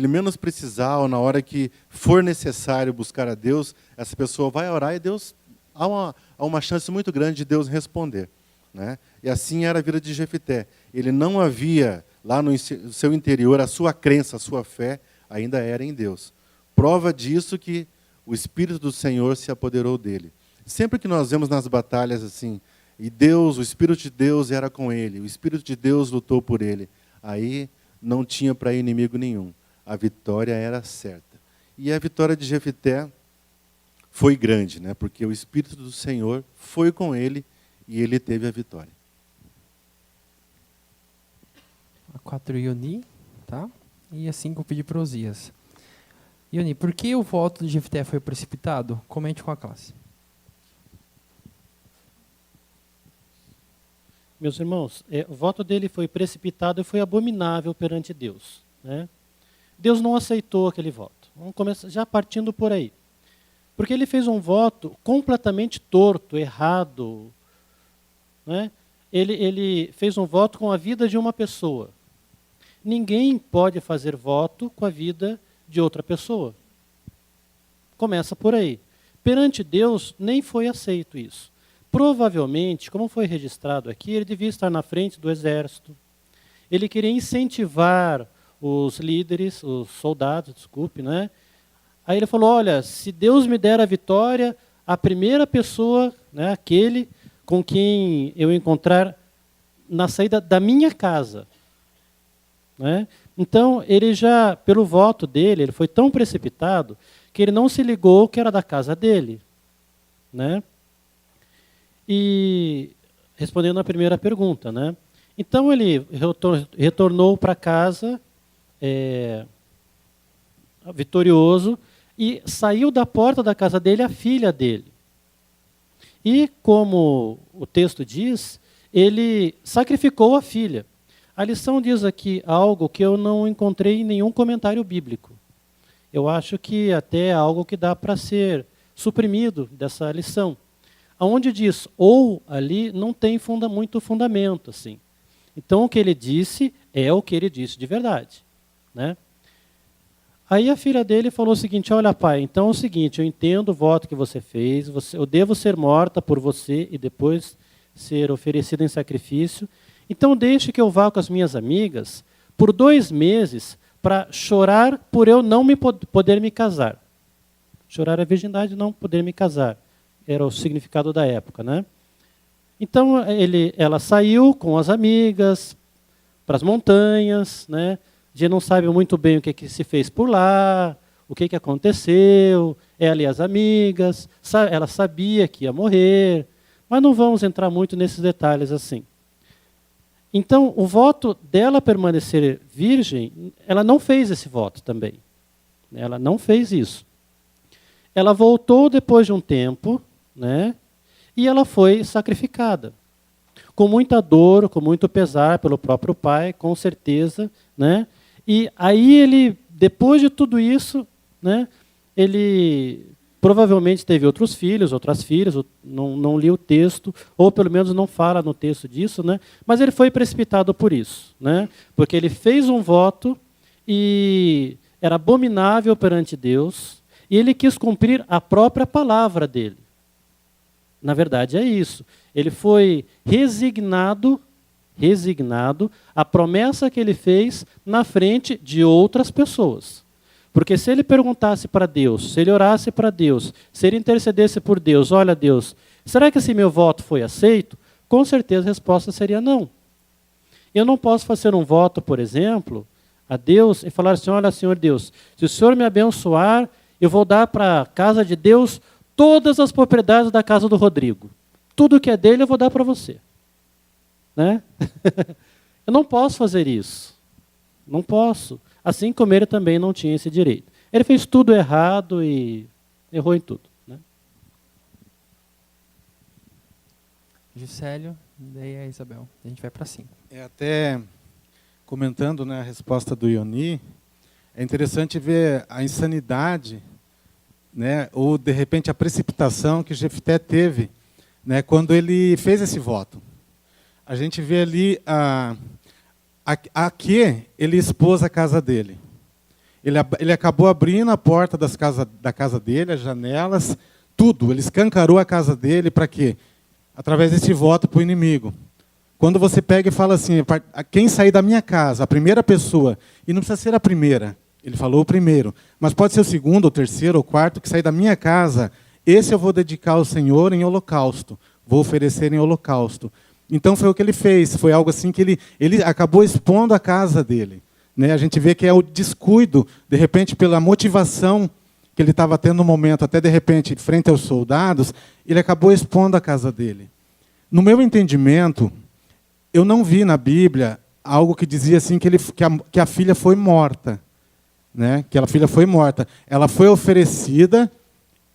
menos precisar, ou na hora que for necessário buscar a Deus, essa pessoa vai orar e Deus há uma chance muito grande de Deus responder. Né? E assim era a vida de Jefté. Ele não havia, lá no seu interior, a sua crença, a sua fé ainda era em Deus. Prova disso que o Espírito do Senhor se apoderou dele. Sempre que nós vemos nas batalhas assim, e Deus, o Espírito de Deus era com ele, o Espírito de Deus lutou por ele, aí não tinha para inimigo nenhum. A vitória era certa. E a vitória de Jefté foi grande, né? Porque o Espírito do Senhor foi com ele e ele teve a vitória. A 4 Ioni, tá? E a 5 pedir para Osias. Ioni, por que o voto de Jefté foi precipitado? Comente com a classe. Meus irmãos, o voto dele foi precipitado e foi abominável perante Deus. Né? Deus não aceitou aquele voto. Vamos começar já partindo por aí. Porque ele fez um voto completamente torto, errado. Né? Ele fez um voto com a vida de uma pessoa. Ninguém pode fazer voto com a vida de outra pessoa. Começa por aí. Perante Deus, nem foi aceito isso. Provavelmente, como foi registrado aqui, ele devia estar na frente do exército. Ele queria incentivar os líderes, os soldados, desculpe, né? Aí ele falou, olha, se Deus me der a vitória, a primeira pessoa, né, aquele com quem eu encontrar na saída da minha casa. Né? Então, ele já, pelo voto dele, ele foi tão precipitado que ele não se ligou que era da casa dele. Né? E, respondendo à primeira pergunta, né? Então ele retornou para casa vitorioso e saiu da porta da casa dele a filha dele. E, como o texto diz, ele sacrificou a filha. A lição diz aqui algo que eu não encontrei em nenhum comentário bíblico. Eu acho que até é algo que dá para ser suprimido dessa lição. Aonde diz ou ali não tem muito fundamento. Assim. Então o que ele disse é o que ele disse de verdade. Né? Aí a filha dele falou o seguinte, olha pai, então é o seguinte, eu entendo o voto que você fez, eu devo ser morta por você e depois ser oferecida em sacrifício, então deixe que eu vá com as minhas amigas por 2 meses para chorar por eu não poder me casar. Chorar a virgindade, não poder me casar. Era o significado da época. Né? Então ela saiu com as amigas para as montanhas, né? A gente não sabe muito bem o que se fez por lá, o que aconteceu, ela e as amigas, ela sabia que ia morrer, mas não vamos entrar muito nesses detalhes assim. Então, o voto dela permanecer virgem, ela não fez esse voto também. Ela não fez isso. Ela voltou depois de um tempo, né, e ela foi sacrificada. Com muita dor, com muito pesar pelo próprio pai, com certeza. Né? E aí ele, depois de tudo isso, né, ele provavelmente teve outros filhos, outras filhas, não li o texto, ou pelo menos não fala no texto disso, né? Mas ele foi precipitado por isso, né? Porque ele fez um voto e era abominável perante Deus, e ele quis cumprir a própria palavra dele. Na verdade é isso. Ele foi resignado à promessa que ele fez na frente de outras pessoas. Porque se ele perguntasse para Deus, se ele orasse para Deus, se ele intercedesse por Deus, olha Deus, será que esse meu voto foi aceito? Com certeza a resposta seria não. Eu não posso fazer um voto, por exemplo, a Deus e falar assim, olha Senhor Deus, se o Senhor me abençoar, eu vou dar para a casa de Deus todas as propriedades da casa do Rodrigo. Tudo que é dele eu vou dar para você. Né? Eu não posso fazer isso. Não posso. Assim como ele também não tinha esse direito. Ele fez tudo errado e errou em tudo. Né? Juscelio, daí a Isabel. A gente vai para 5. Até comentando, né, a resposta do Ioni, é interessante ver a insanidade, né, ou de repente a precipitação que Jefté teve, né, quando ele fez esse voto. A gente vê ali a que ele expôs a casa dele. Ele acabou abrindo a porta da casa dele, as janelas, tudo. Ele escancarou a casa dele para quê? Através desse voto para o inimigo. Quando você pega e fala assim, quem sair da minha casa, a primeira pessoa, e não precisa ser a primeira, ele falou o primeiro, mas pode ser o segundo, o terceiro, o quarto, que sair da minha casa, esse eu vou dedicar ao Senhor em holocausto, vou oferecer em holocausto. Então foi o que ele fez, foi algo assim que ele acabou expondo a casa dele. Né? A gente vê que é o descuido, de repente, pela motivação que ele estava tendo no momento, até de repente, frente aos soldados, ele acabou expondo a casa dele. No meu entendimento, eu não vi na Bíblia algo que dizia assim que a filha foi morta. Né? Que a filha foi morta. Ela foi oferecida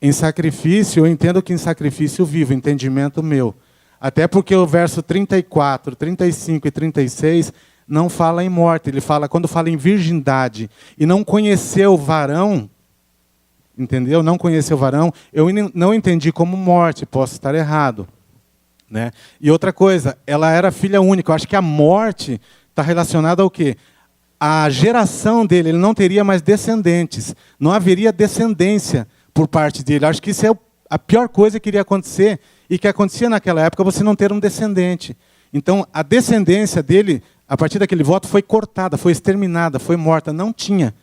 em sacrifício, eu entendo que em sacrifício vivo, entendimento meu. Até porque o verso 34, 35 e 36 não fala em morte, ele fala, quando fala em virgindade, e não conheceu o varão, entendeu? Não conheceu o varão, eu não entendi como morte, posso estar errado. Né? E outra coisa, ela era filha única, eu acho que a morte está relacionada ao quê? A geração dele, ele não teria mais descendentes, não haveria descendência por parte dele. Eu acho que isso é a pior coisa que iria acontecer, e que acontecia naquela época, você não ter um descendente. Então, a descendência dele, a partir daquele voto, foi cortada, foi exterminada, foi morta, não tinha.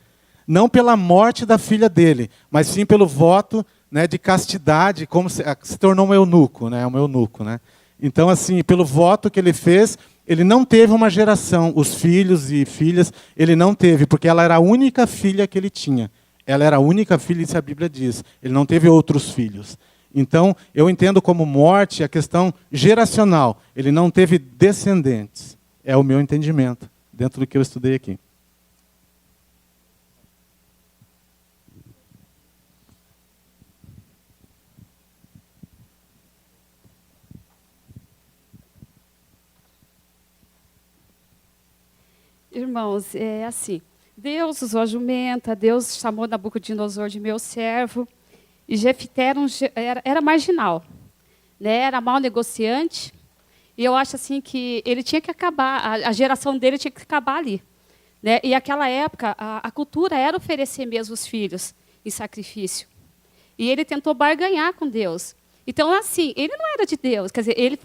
Não pela morte da filha dele, mas sim pelo voto, né, de castidade, como se tornou um eunuco, né, um eunuco, né? Então, assim, pelo voto que ele fez, ele não teve uma geração, os filhos e filhas, ele não teve, porque ela era a única filha que ele tinha. Ela era a única filha, isso a Bíblia diz. Ele não teve outros filhos. Então, eu entendo como morte a questão geracional. Ele não teve descendentes. É o meu entendimento, dentro do que eu estudei aqui. Irmãos, é assim, Deus usou a jumenta, Deus chamou Nabucodonosor de meu servo, e Jefté era marginal, né? Era mau negociante, e eu acho assim que ele tinha que acabar, a geração dele tinha que acabar ali. Né? E naquela época, a cultura era oferecer mesmo os filhos em sacrifício. E ele tentou barganhar com Deus. Então, assim, ele não era de Deus, quer dizer, ele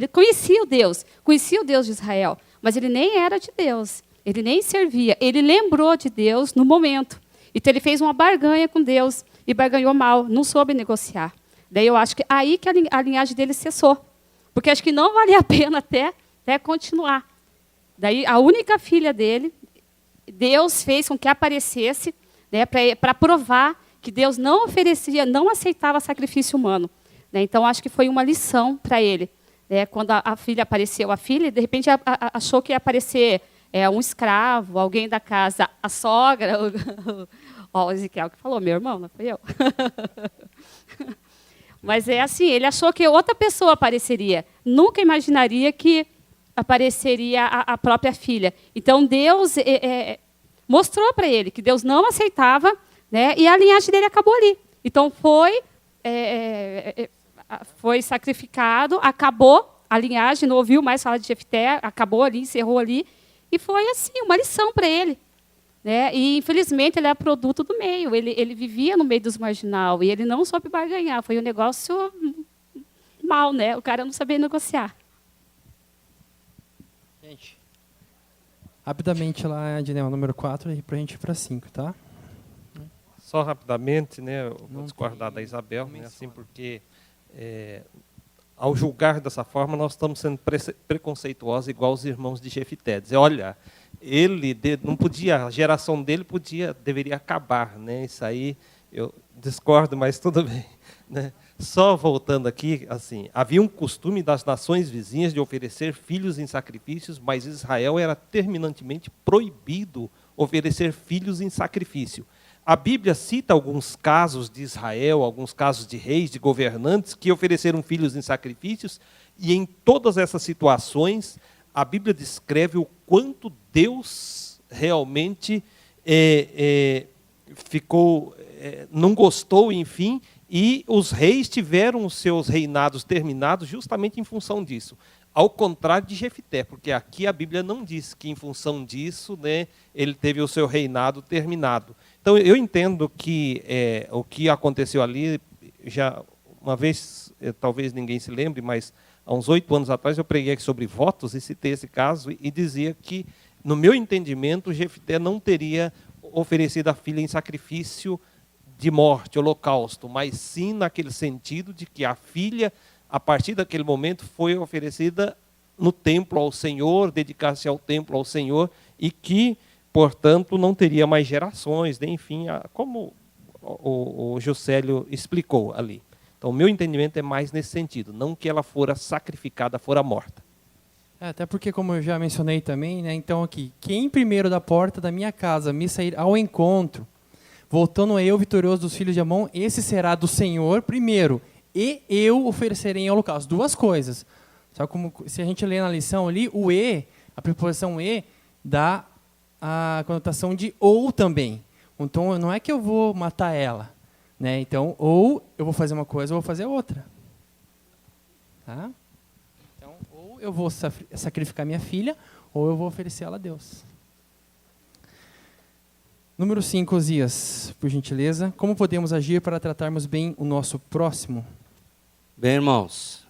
conhecia o Deus de Israel, mas ele nem era de Deus, ele nem servia, ele lembrou de Deus no momento. Então, ele fez uma barganha com Deus e barganhou mal, não soube negociar. Daí eu acho que aí que a linhagem dele cessou, porque acho que não valia a pena até continuar. Daí a única filha dele, Deus fez com que aparecesse né, para provar que Deus não oferecia, não aceitava sacrifício humano. Né? Então, acho que foi uma lição para ele. Né? Quando a filha apareceu, de repente achou que ia aparecer um escravo, alguém da casa, a sogra. Ó, o Ezequiel que falou, meu irmão, não fui eu. Mas é assim, ele achou que outra pessoa apareceria. Nunca imaginaria que apareceria a própria filha. Então, Deus mostrou para ele que Deus não aceitava, né, e a linhagem dele acabou ali. Então, foi sacrificado, acabou a linhagem, não ouviu mais falar de Jefté, acabou ali, encerrou ali. E foi assim, uma lição para ele. Né? E, infelizmente, ele é produto do meio. Ele vivia no meio dos marginal e ele não soube barganhar. Foi um negócio mal, né? O cara não sabia negociar. Gente, rapidamente lá, Dinel, número 4, para a gente ir para 5, tá? Só rapidamente, né, eu vou Não discordar tem- da Isabel, não né, assim, menciona. porque ao julgar dessa forma, nós estamos sendo preconceituosos igual os irmãos de Jefité. Dizer, olha, não podia, a geração dele deveria acabar, né? Isso aí eu discordo, mas tudo bem, né? Só voltando aqui, assim, havia um costume das nações vizinhas de oferecer filhos em sacrifícios, mas Israel era terminantemente proibido oferecer filhos em sacrifício. A Bíblia cita alguns casos de Israel, alguns casos de reis, de governantes que ofereceram filhos em sacrifícios, e em todas essas situações, a Bíblia descreve o quanto Deus realmente não gostou, enfim, e os reis tiveram os seus reinados terminados justamente em função disso. Ao contrário de Jefté, porque aqui a Bíblia não diz que, em função disso, né, ele teve o seu reinado terminado. Então, eu entendo que o que aconteceu ali, já uma vez, talvez ninguém se lembre, mas há uns 8 anos atrás eu preguei aqui sobre votos e citei esse caso e dizia que, no meu entendimento, Jefté não teria oferecido a filha em sacrifício de morte, holocausto, mas sim naquele sentido de que a filha, a partir daquele momento, foi oferecida no templo ao Senhor, dedicar-se ao templo ao Senhor, e que, portanto, não teria mais gerações, né? Enfim, como o Juscelio explicou ali. Então, o meu entendimento é mais nesse sentido, não que ela fora sacrificada, fora morta. Até porque, como eu já mencionei também, né, então aqui, quem primeiro da porta da minha casa me sair ao encontro, voltando eu vitorioso dos filhos de Amon, esse será do Senhor primeiro, e eu oferecerei em holocausto. Duas coisas. Só como se a gente ler na lição ali, o e, a preposição e, dá a conotação de ou também. Então, não é que eu vou matar ela, né? Então, ou eu vou fazer uma coisa ou vou fazer outra. Tá? Então, ou eu vou sacrificar minha filha, ou eu vou oferecer ela a Deus. Número 5, Osias, por gentileza. Como podemos agir para tratarmos bem o nosso próximo? Bem, irmãos,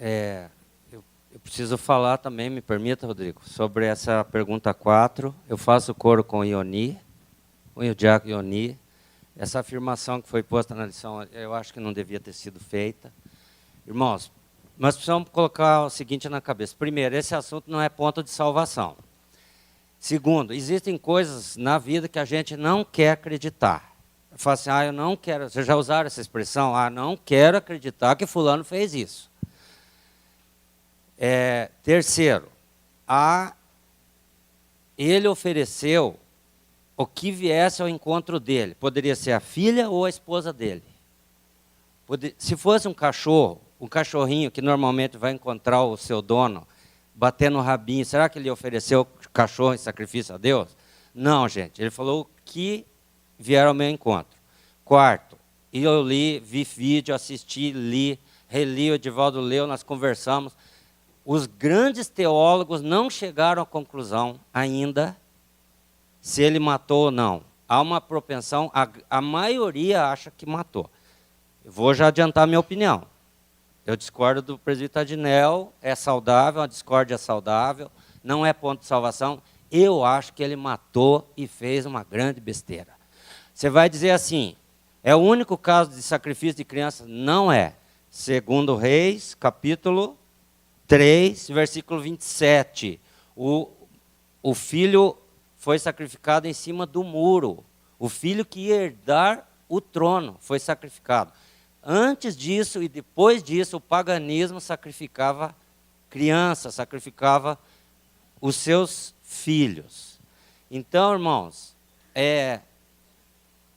eu preciso falar também, me permita, Rodrigo, sobre essa pergunta 4. Eu faço coro com o Ioni, o diácono Ioni. Essa afirmação que foi posta na lição, eu acho que não devia ter sido feita. Irmãos, nós precisamos colocar o seguinte na cabeça. Primeiro, esse assunto não é ponto de salvação. Segundo, existem coisas na vida que a gente não quer acreditar. Eu falo assim, eu não quero, vocês já usaram essa expressão? Não quero acreditar que fulano fez isso. Terceiro, ele ofereceu o que viesse ao encontro dele. Poderia ser a filha ou a esposa dele. Se fosse um cachorro, um cachorrinho que normalmente vai encontrar o seu dono, batendo o rabinho, será que ele ofereceu o cachorro em sacrifício a Deus? Não, gente. Ele falou o que vier ao meu encontro. Quarto, eu vi vídeo, assisti, reli, o Edivaldo leu, nós conversamos. Os grandes teólogos não chegaram à conclusão ainda se ele matou ou não. Há uma propensão, a maioria acha que matou. Eu vou já adiantar minha opinião. Eu discordo do presbítero Adinel, é saudável, uma discórdia saudável, não é ponto de salvação. Eu acho que ele matou e fez uma grande besteira. Você vai dizer assim, é o único caso de sacrifício de criança? Não é. Segundo Reis, capítulo 3, versículo 27. O filho foi sacrificado em cima do muro. O filho que ia herdar o trono foi sacrificado. Antes disso e depois disso, o paganismo sacrificava crianças, sacrificava os seus filhos. Então, irmãos,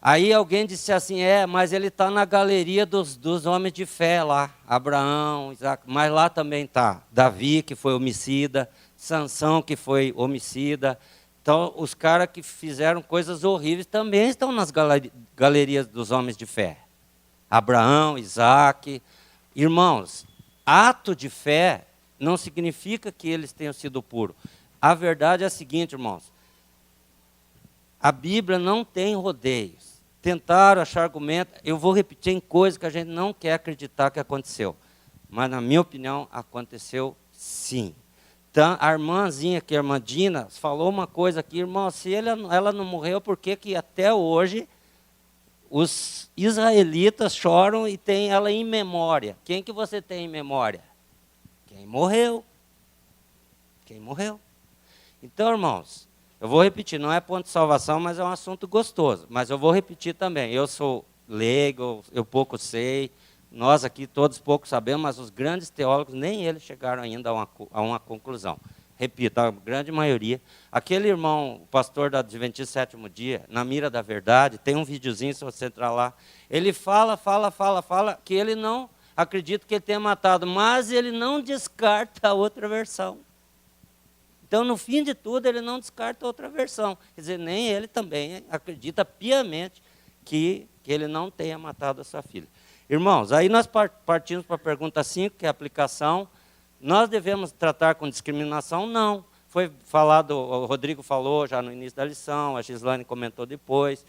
aí alguém disse assim, mas ele está na galeria dos homens de fé lá, Abraão, Isaac, mas lá também está Davi, que foi homicida, Sansão, que foi homicida. Então, os caras que fizeram coisas horríveis também estão nas galerias dos homens de fé. Abraão, Isaac. Irmãos, ato de fé não significa que eles tenham sido puros. A verdade é a seguinte, irmãos. A Bíblia não tem rodeios. Tentaram achar argumento. Eu vou repetir em coisas que a gente não quer acreditar que aconteceu. Mas, na minha opinião, aconteceu sim. Então, a irmãzinha aqui, a irmã Dina, falou uma coisa aqui, irmão, se ela não morreu, por que até hoje os israelitas choram e têm ela em memória? Quem que você tem em memória? Quem morreu. Quem morreu. Então, irmãos, eu vou repetir, não é ponto de salvação, mas é um assunto gostoso. Mas eu vou repetir também, eu sou leigo, eu pouco sei, nós aqui todos pouco sabemos, mas os grandes teólogos, nem eles chegaram ainda a uma conclusão. Repito, a grande maioria. Aquele irmão, o pastor da Adventista Sétimo Dia, na Mira da Verdade, tem um videozinho, se você entrar lá, ele fala, que ele não acredita que ele tenha matado, mas ele não descarta a outra versão. Então, no fim de tudo, ele não descarta a outra versão. Quer dizer, nem ele também acredita piamente que ele não tenha matado a sua filha. Irmãos, aí nós partimos para a pergunta 5, que é a aplicação. Nós devemos tratar com discriminação? Não. Foi falado, o Rodrigo falou já no início da lição, a Gislane comentou depois.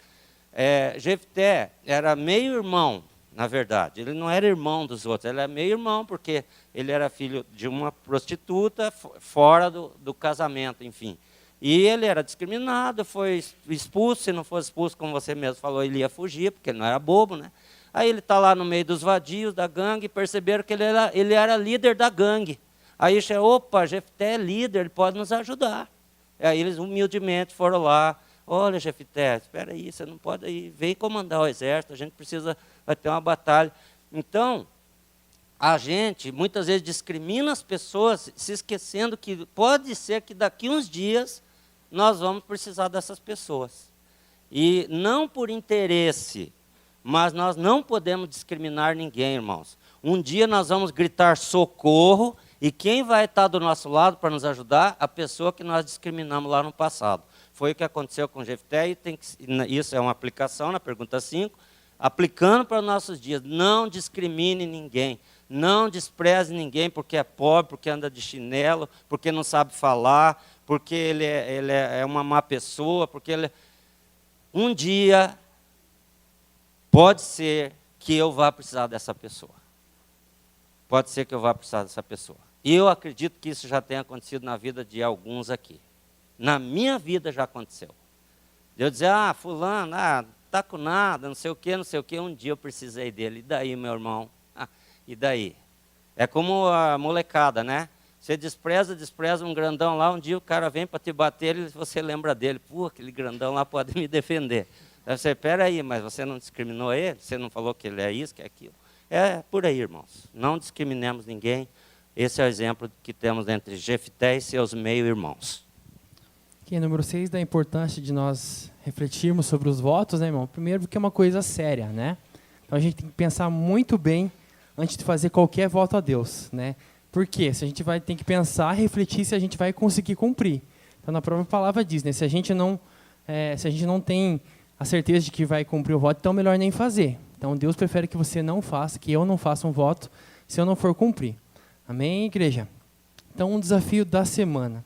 Jefté era meio-irmão, na verdade. Ele não era irmão dos outros, ele era meio-irmão, porque ele era filho de uma prostituta fora do casamento, enfim. E ele era discriminado, foi expulso. Se não fosse expulso, como você mesmo falou, ele ia fugir, porque ele não era bobo, né? Aí ele está lá no meio dos vadios da gangue e perceberam que ele era líder da gangue. Aí opa, Jefté é líder, ele pode nos ajudar. Aí eles humildemente foram lá, olha Jefté, espera aí, você não pode ir, vem comandar o exército, a gente vai ter uma batalha. Então, a gente muitas vezes discrimina as pessoas, se esquecendo que pode ser que daqui uns dias nós vamos precisar dessas pessoas. E não por interesse, mas nós não podemos discriminar ninguém, irmãos. Um dia nós vamos gritar socorro, e quem vai estar do nosso lado para nos ajudar? A pessoa que nós discriminamos lá no passado. Foi o que aconteceu com Jefté, e isso é uma aplicação na pergunta 5, aplicando para os nossos dias. Não discrimine ninguém, não despreze ninguém porque é pobre, porque anda de chinelo, porque não sabe falar, porque ele é uma má pessoa, porque ele... Um dia... Pode ser que eu vá precisar dessa pessoa. Pode ser que eu vá precisar dessa pessoa. E eu acredito que isso já tenha acontecido na vida de alguns aqui. Na minha vida já aconteceu. Eu dizer, fulano, tá com nada, não sei o quê. Um dia eu precisei dele. E daí, meu irmão? E daí? É como a molecada, né? Você despreza um grandão lá, um dia o cara vem para te bater e você lembra dele. Aquele grandão lá pode me defender. Você, peraí, mas você não discriminou ele? Você não falou que ele é isso, que é aquilo? É por aí, irmãos. Não discriminemos ninguém. Esse é o exemplo que temos entre Jefté e seus meio-irmãos. Aqui, número 6, da importância de nós refletirmos sobre os votos, né, irmão? Primeiro, porque é uma coisa séria, né? Então, a gente tem que pensar muito bem antes de fazer qualquer voto a Deus, né? Por quê? Se a gente tem que pensar, refletir se a gente vai conseguir cumprir. Então, na própria palavra diz, né? Se a gente não tem a certeza de que vai cumprir o voto, então melhor nem fazer. Então, Deus prefere que você não faça, que eu não faça um voto, se eu não for cumprir. Amém, igreja? Então, um desafio da semana.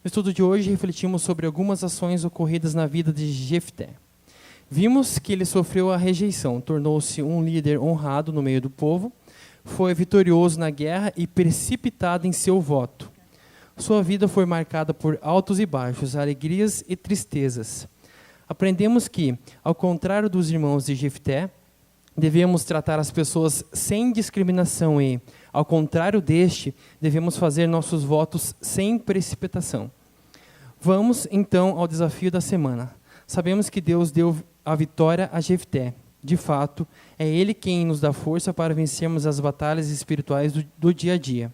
No estudo de hoje, refletimos sobre algumas ações ocorridas na vida de Jefté. Vimos que ele sofreu a rejeição, tornou-se um líder honrado no meio do povo, foi vitorioso na guerra e precipitado em seu voto. Sua vida foi marcada por altos e baixos, alegrias e tristezas. Aprendemos que, ao contrário dos irmãos de Jefté, devemos tratar as pessoas sem discriminação e, ao contrário deste, devemos fazer nossos votos sem precipitação. Vamos, então, ao desafio da semana. Sabemos que Deus deu a vitória a Jefté. De fato, é Ele quem nos dá força para vencermos as batalhas espirituais do dia a dia.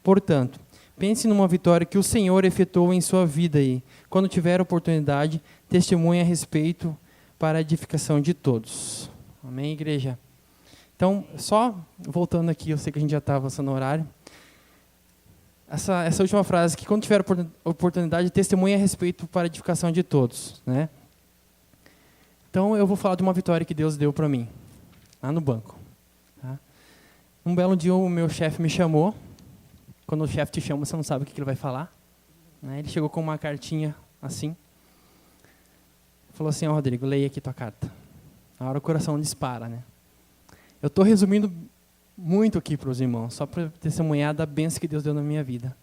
Portanto, pense numa vitória que o Senhor efetuou em sua vida e, quando tiver oportunidade, testemunhe a respeito para a edificação de todos. Amém, igreja? Então, só voltando aqui, eu sei que a gente já está avançando no horário. Essa última frase, que quando tiver oportunidade, testemunhe a respeito para a edificação de todos, né? Então, eu vou falar de uma vitória que Deus deu para mim, lá no banco. Tá? Um belo dia, o meu chefe me chamou. Quando o chefe te chama, você não sabe o que ele vai falar. Né? Ele chegou com uma cartinha assim. Falou assim, Rodrigo, leia aqui tua carta. Na hora o coração dispara, né? Eu estou resumindo muito aqui para os irmãos, só para testemunhar da bênção que Deus deu na minha vida.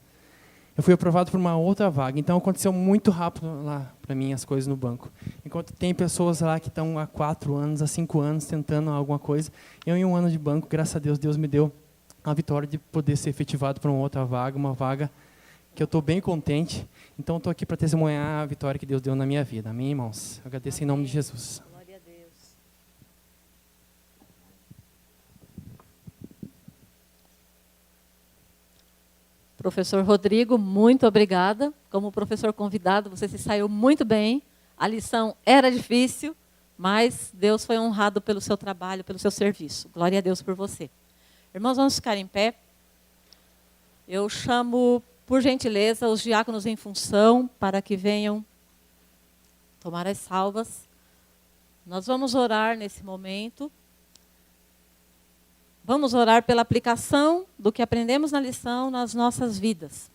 Eu fui aprovado por uma outra vaga, então aconteceu muito rápido lá para mim as coisas no banco. Enquanto tem pessoas lá que estão há 4 anos, há 5 anos tentando alguma coisa, eu em 1 ano de banco, graças a Deus, Deus me deu a vitória de poder ser efetivado para uma outra vaga, uma vaga que eu estou bem contente. Então, estou aqui para testemunhar a vitória que Deus deu na minha vida. Amém, irmãos? Eu agradeço em nome de Jesus. Glória a Deus. Professor Rodrigo, muito obrigada. Como professor convidado, você se saiu muito bem. A lição era difícil, mas Deus foi honrado pelo seu trabalho, pelo seu serviço. Glória a Deus por você. Irmãos, vamos ficar em pé. Eu chamo, por gentileza, os diáconos em função para que venham tomar as salvas. Nós vamos orar nesse momento. Vamos orar pela aplicação do que aprendemos na lição nas nossas vidas.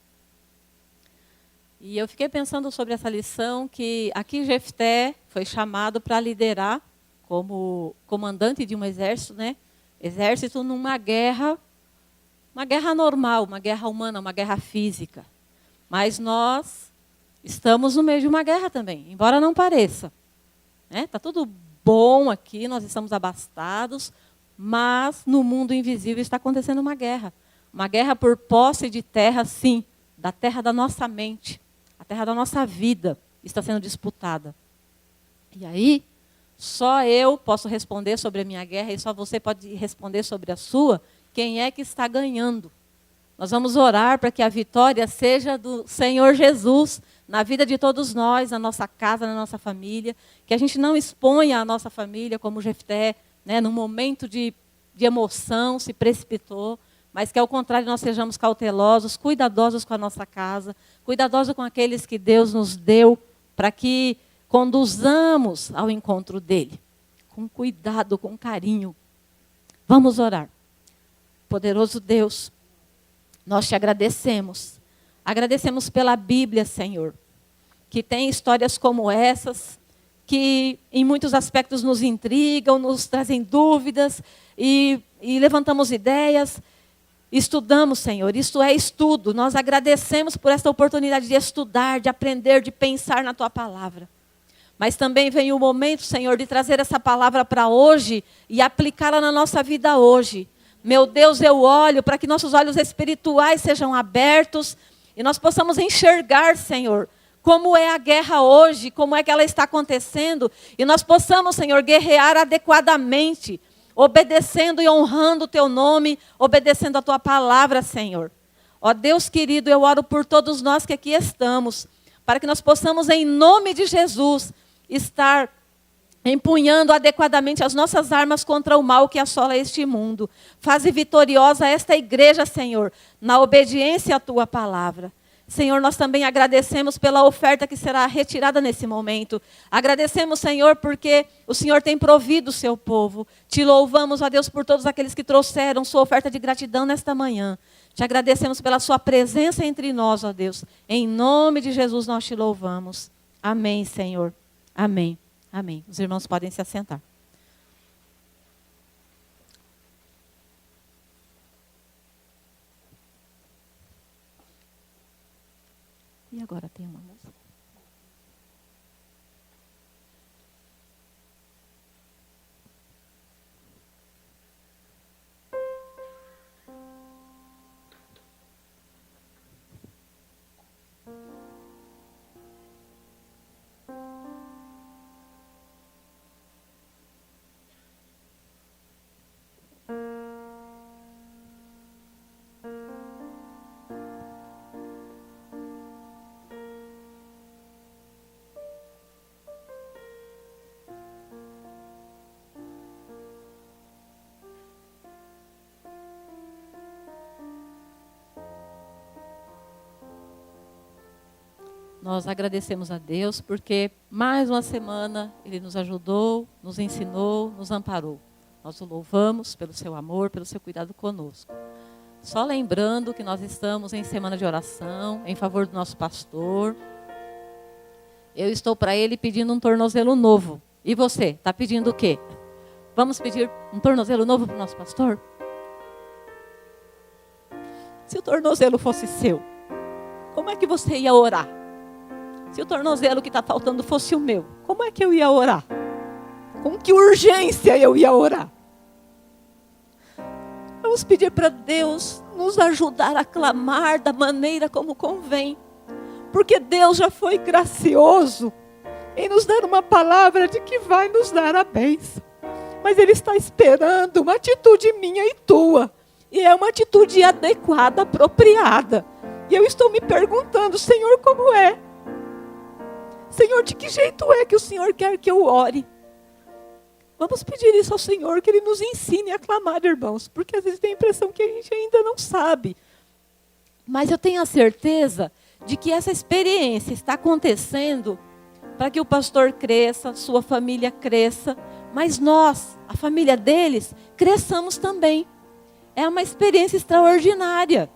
E eu fiquei pensando sobre essa lição que aqui Jefté foi chamado para liderar como comandante de um exército, né? Exército numa guerra normal, uma guerra humana, uma guerra física. Mas nós estamos no meio de uma guerra também, embora não pareça. Está tudo bom aqui, nós estamos abastados, mas no mundo invisível está acontecendo uma guerra. Uma guerra por posse de terra, sim, da terra da nossa mente. A terra da nossa vida está sendo disputada. E aí, só eu posso responder sobre a minha guerra e só você pode responder sobre a sua. Quem é que está ganhando? Nós vamos orar para que a vitória seja do Senhor Jesus na vida de todos nós, na nossa casa, na nossa família. Que a gente não exponha a nossa família como Jefté, né, num momento de emoção, se precipitou, mas que, ao contrário, nós sejamos cautelosos, cuidadosos com a nossa casa, cuidadosos com aqueles que Deus nos deu, para que conduzamos ao encontro dele, com cuidado, com carinho. Vamos orar. Poderoso Deus, nós te agradecemos. Agradecemos pela Bíblia, Senhor, que tem histórias como essas, que em muitos aspectos nos intrigam, nos trazem dúvidas e levantamos ideias. Estudamos, Senhor, isto é estudo. Nós agradecemos por esta oportunidade de estudar, de aprender, de pensar na Tua palavra. Mas também vem o momento, Senhor, de trazer essa palavra para hoje e aplicá-la na nossa vida hoje. Meu Deus, eu olho para que nossos olhos espirituais sejam abertos e nós possamos enxergar, Senhor, como é a guerra hoje, como é que ela está acontecendo, e nós possamos, Senhor, guerrear adequadamente, obedecendo e honrando o Teu nome, obedecendo a Tua palavra, Senhor. Ó Deus querido, eu oro por todos nós que aqui estamos, para que nós possamos, em nome de Jesus, estar empunhando adequadamente as nossas armas contra o mal que assola este mundo. Faze vitoriosa esta igreja, Senhor, na obediência à Tua palavra. Senhor, nós também agradecemos pela oferta que será retirada nesse momento. Agradecemos, Senhor, porque o Senhor tem provido o seu povo. Te louvamos, ó Deus, por todos aqueles que trouxeram sua oferta de gratidão nesta manhã. Te agradecemos pela sua presença entre nós, ó Deus. Em nome de Jesus nós te louvamos. Amém, Senhor. Amém. Amém. Os irmãos podem se assentar. E agora tem uma música. nós agradecemos a Deus porque mais uma semana Ele nos ajudou, nos ensinou, nos amparou. Nós o louvamos pelo seu amor, pelo seu cuidado conosco. Só lembrando que nós estamos em semana de oração, em favor do nosso pastor. Eu estou para ele pedindo um tornozelo novo. E você, está pedindo o quê? Vamos pedir um tornozelo novo para o nosso pastor? Se o tornozelo fosse seu, como é que você ia orar? Se o tornozelo que está faltando fosse o meu, como é que eu ia orar? Com que urgência eu ia orar? Vamos pedir para Deus nos ajudar a clamar da maneira como convém. Porque Deus já foi gracioso em nos dar uma palavra de que vai nos dar a bênção. Mas Ele está esperando uma atitude minha e tua. E é uma atitude adequada, apropriada. E eu estou me perguntando, Senhor, como é? Senhor, de que jeito é que o Senhor quer que eu ore? Vamos pedir isso ao Senhor, que Ele nos ensine a clamar, irmãos. Porque às vezes tem a impressão que a gente ainda não sabe. Mas eu tenho a certeza de que essa experiência está acontecendo para que o pastor cresça, sua família cresça. Mas nós, a família deles, cresçamos também. É uma experiência extraordinária.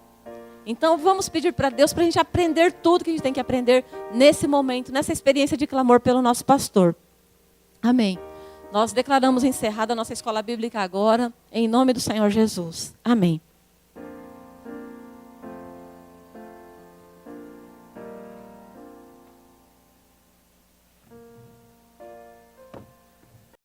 Então vamos pedir para Deus para a gente aprender tudo que a gente tem que aprender nesse momento, nessa experiência de clamor pelo nosso pastor. Amém. Nós declaramos encerrada a nossa escola bíblica agora, em nome do Senhor Jesus. Amém.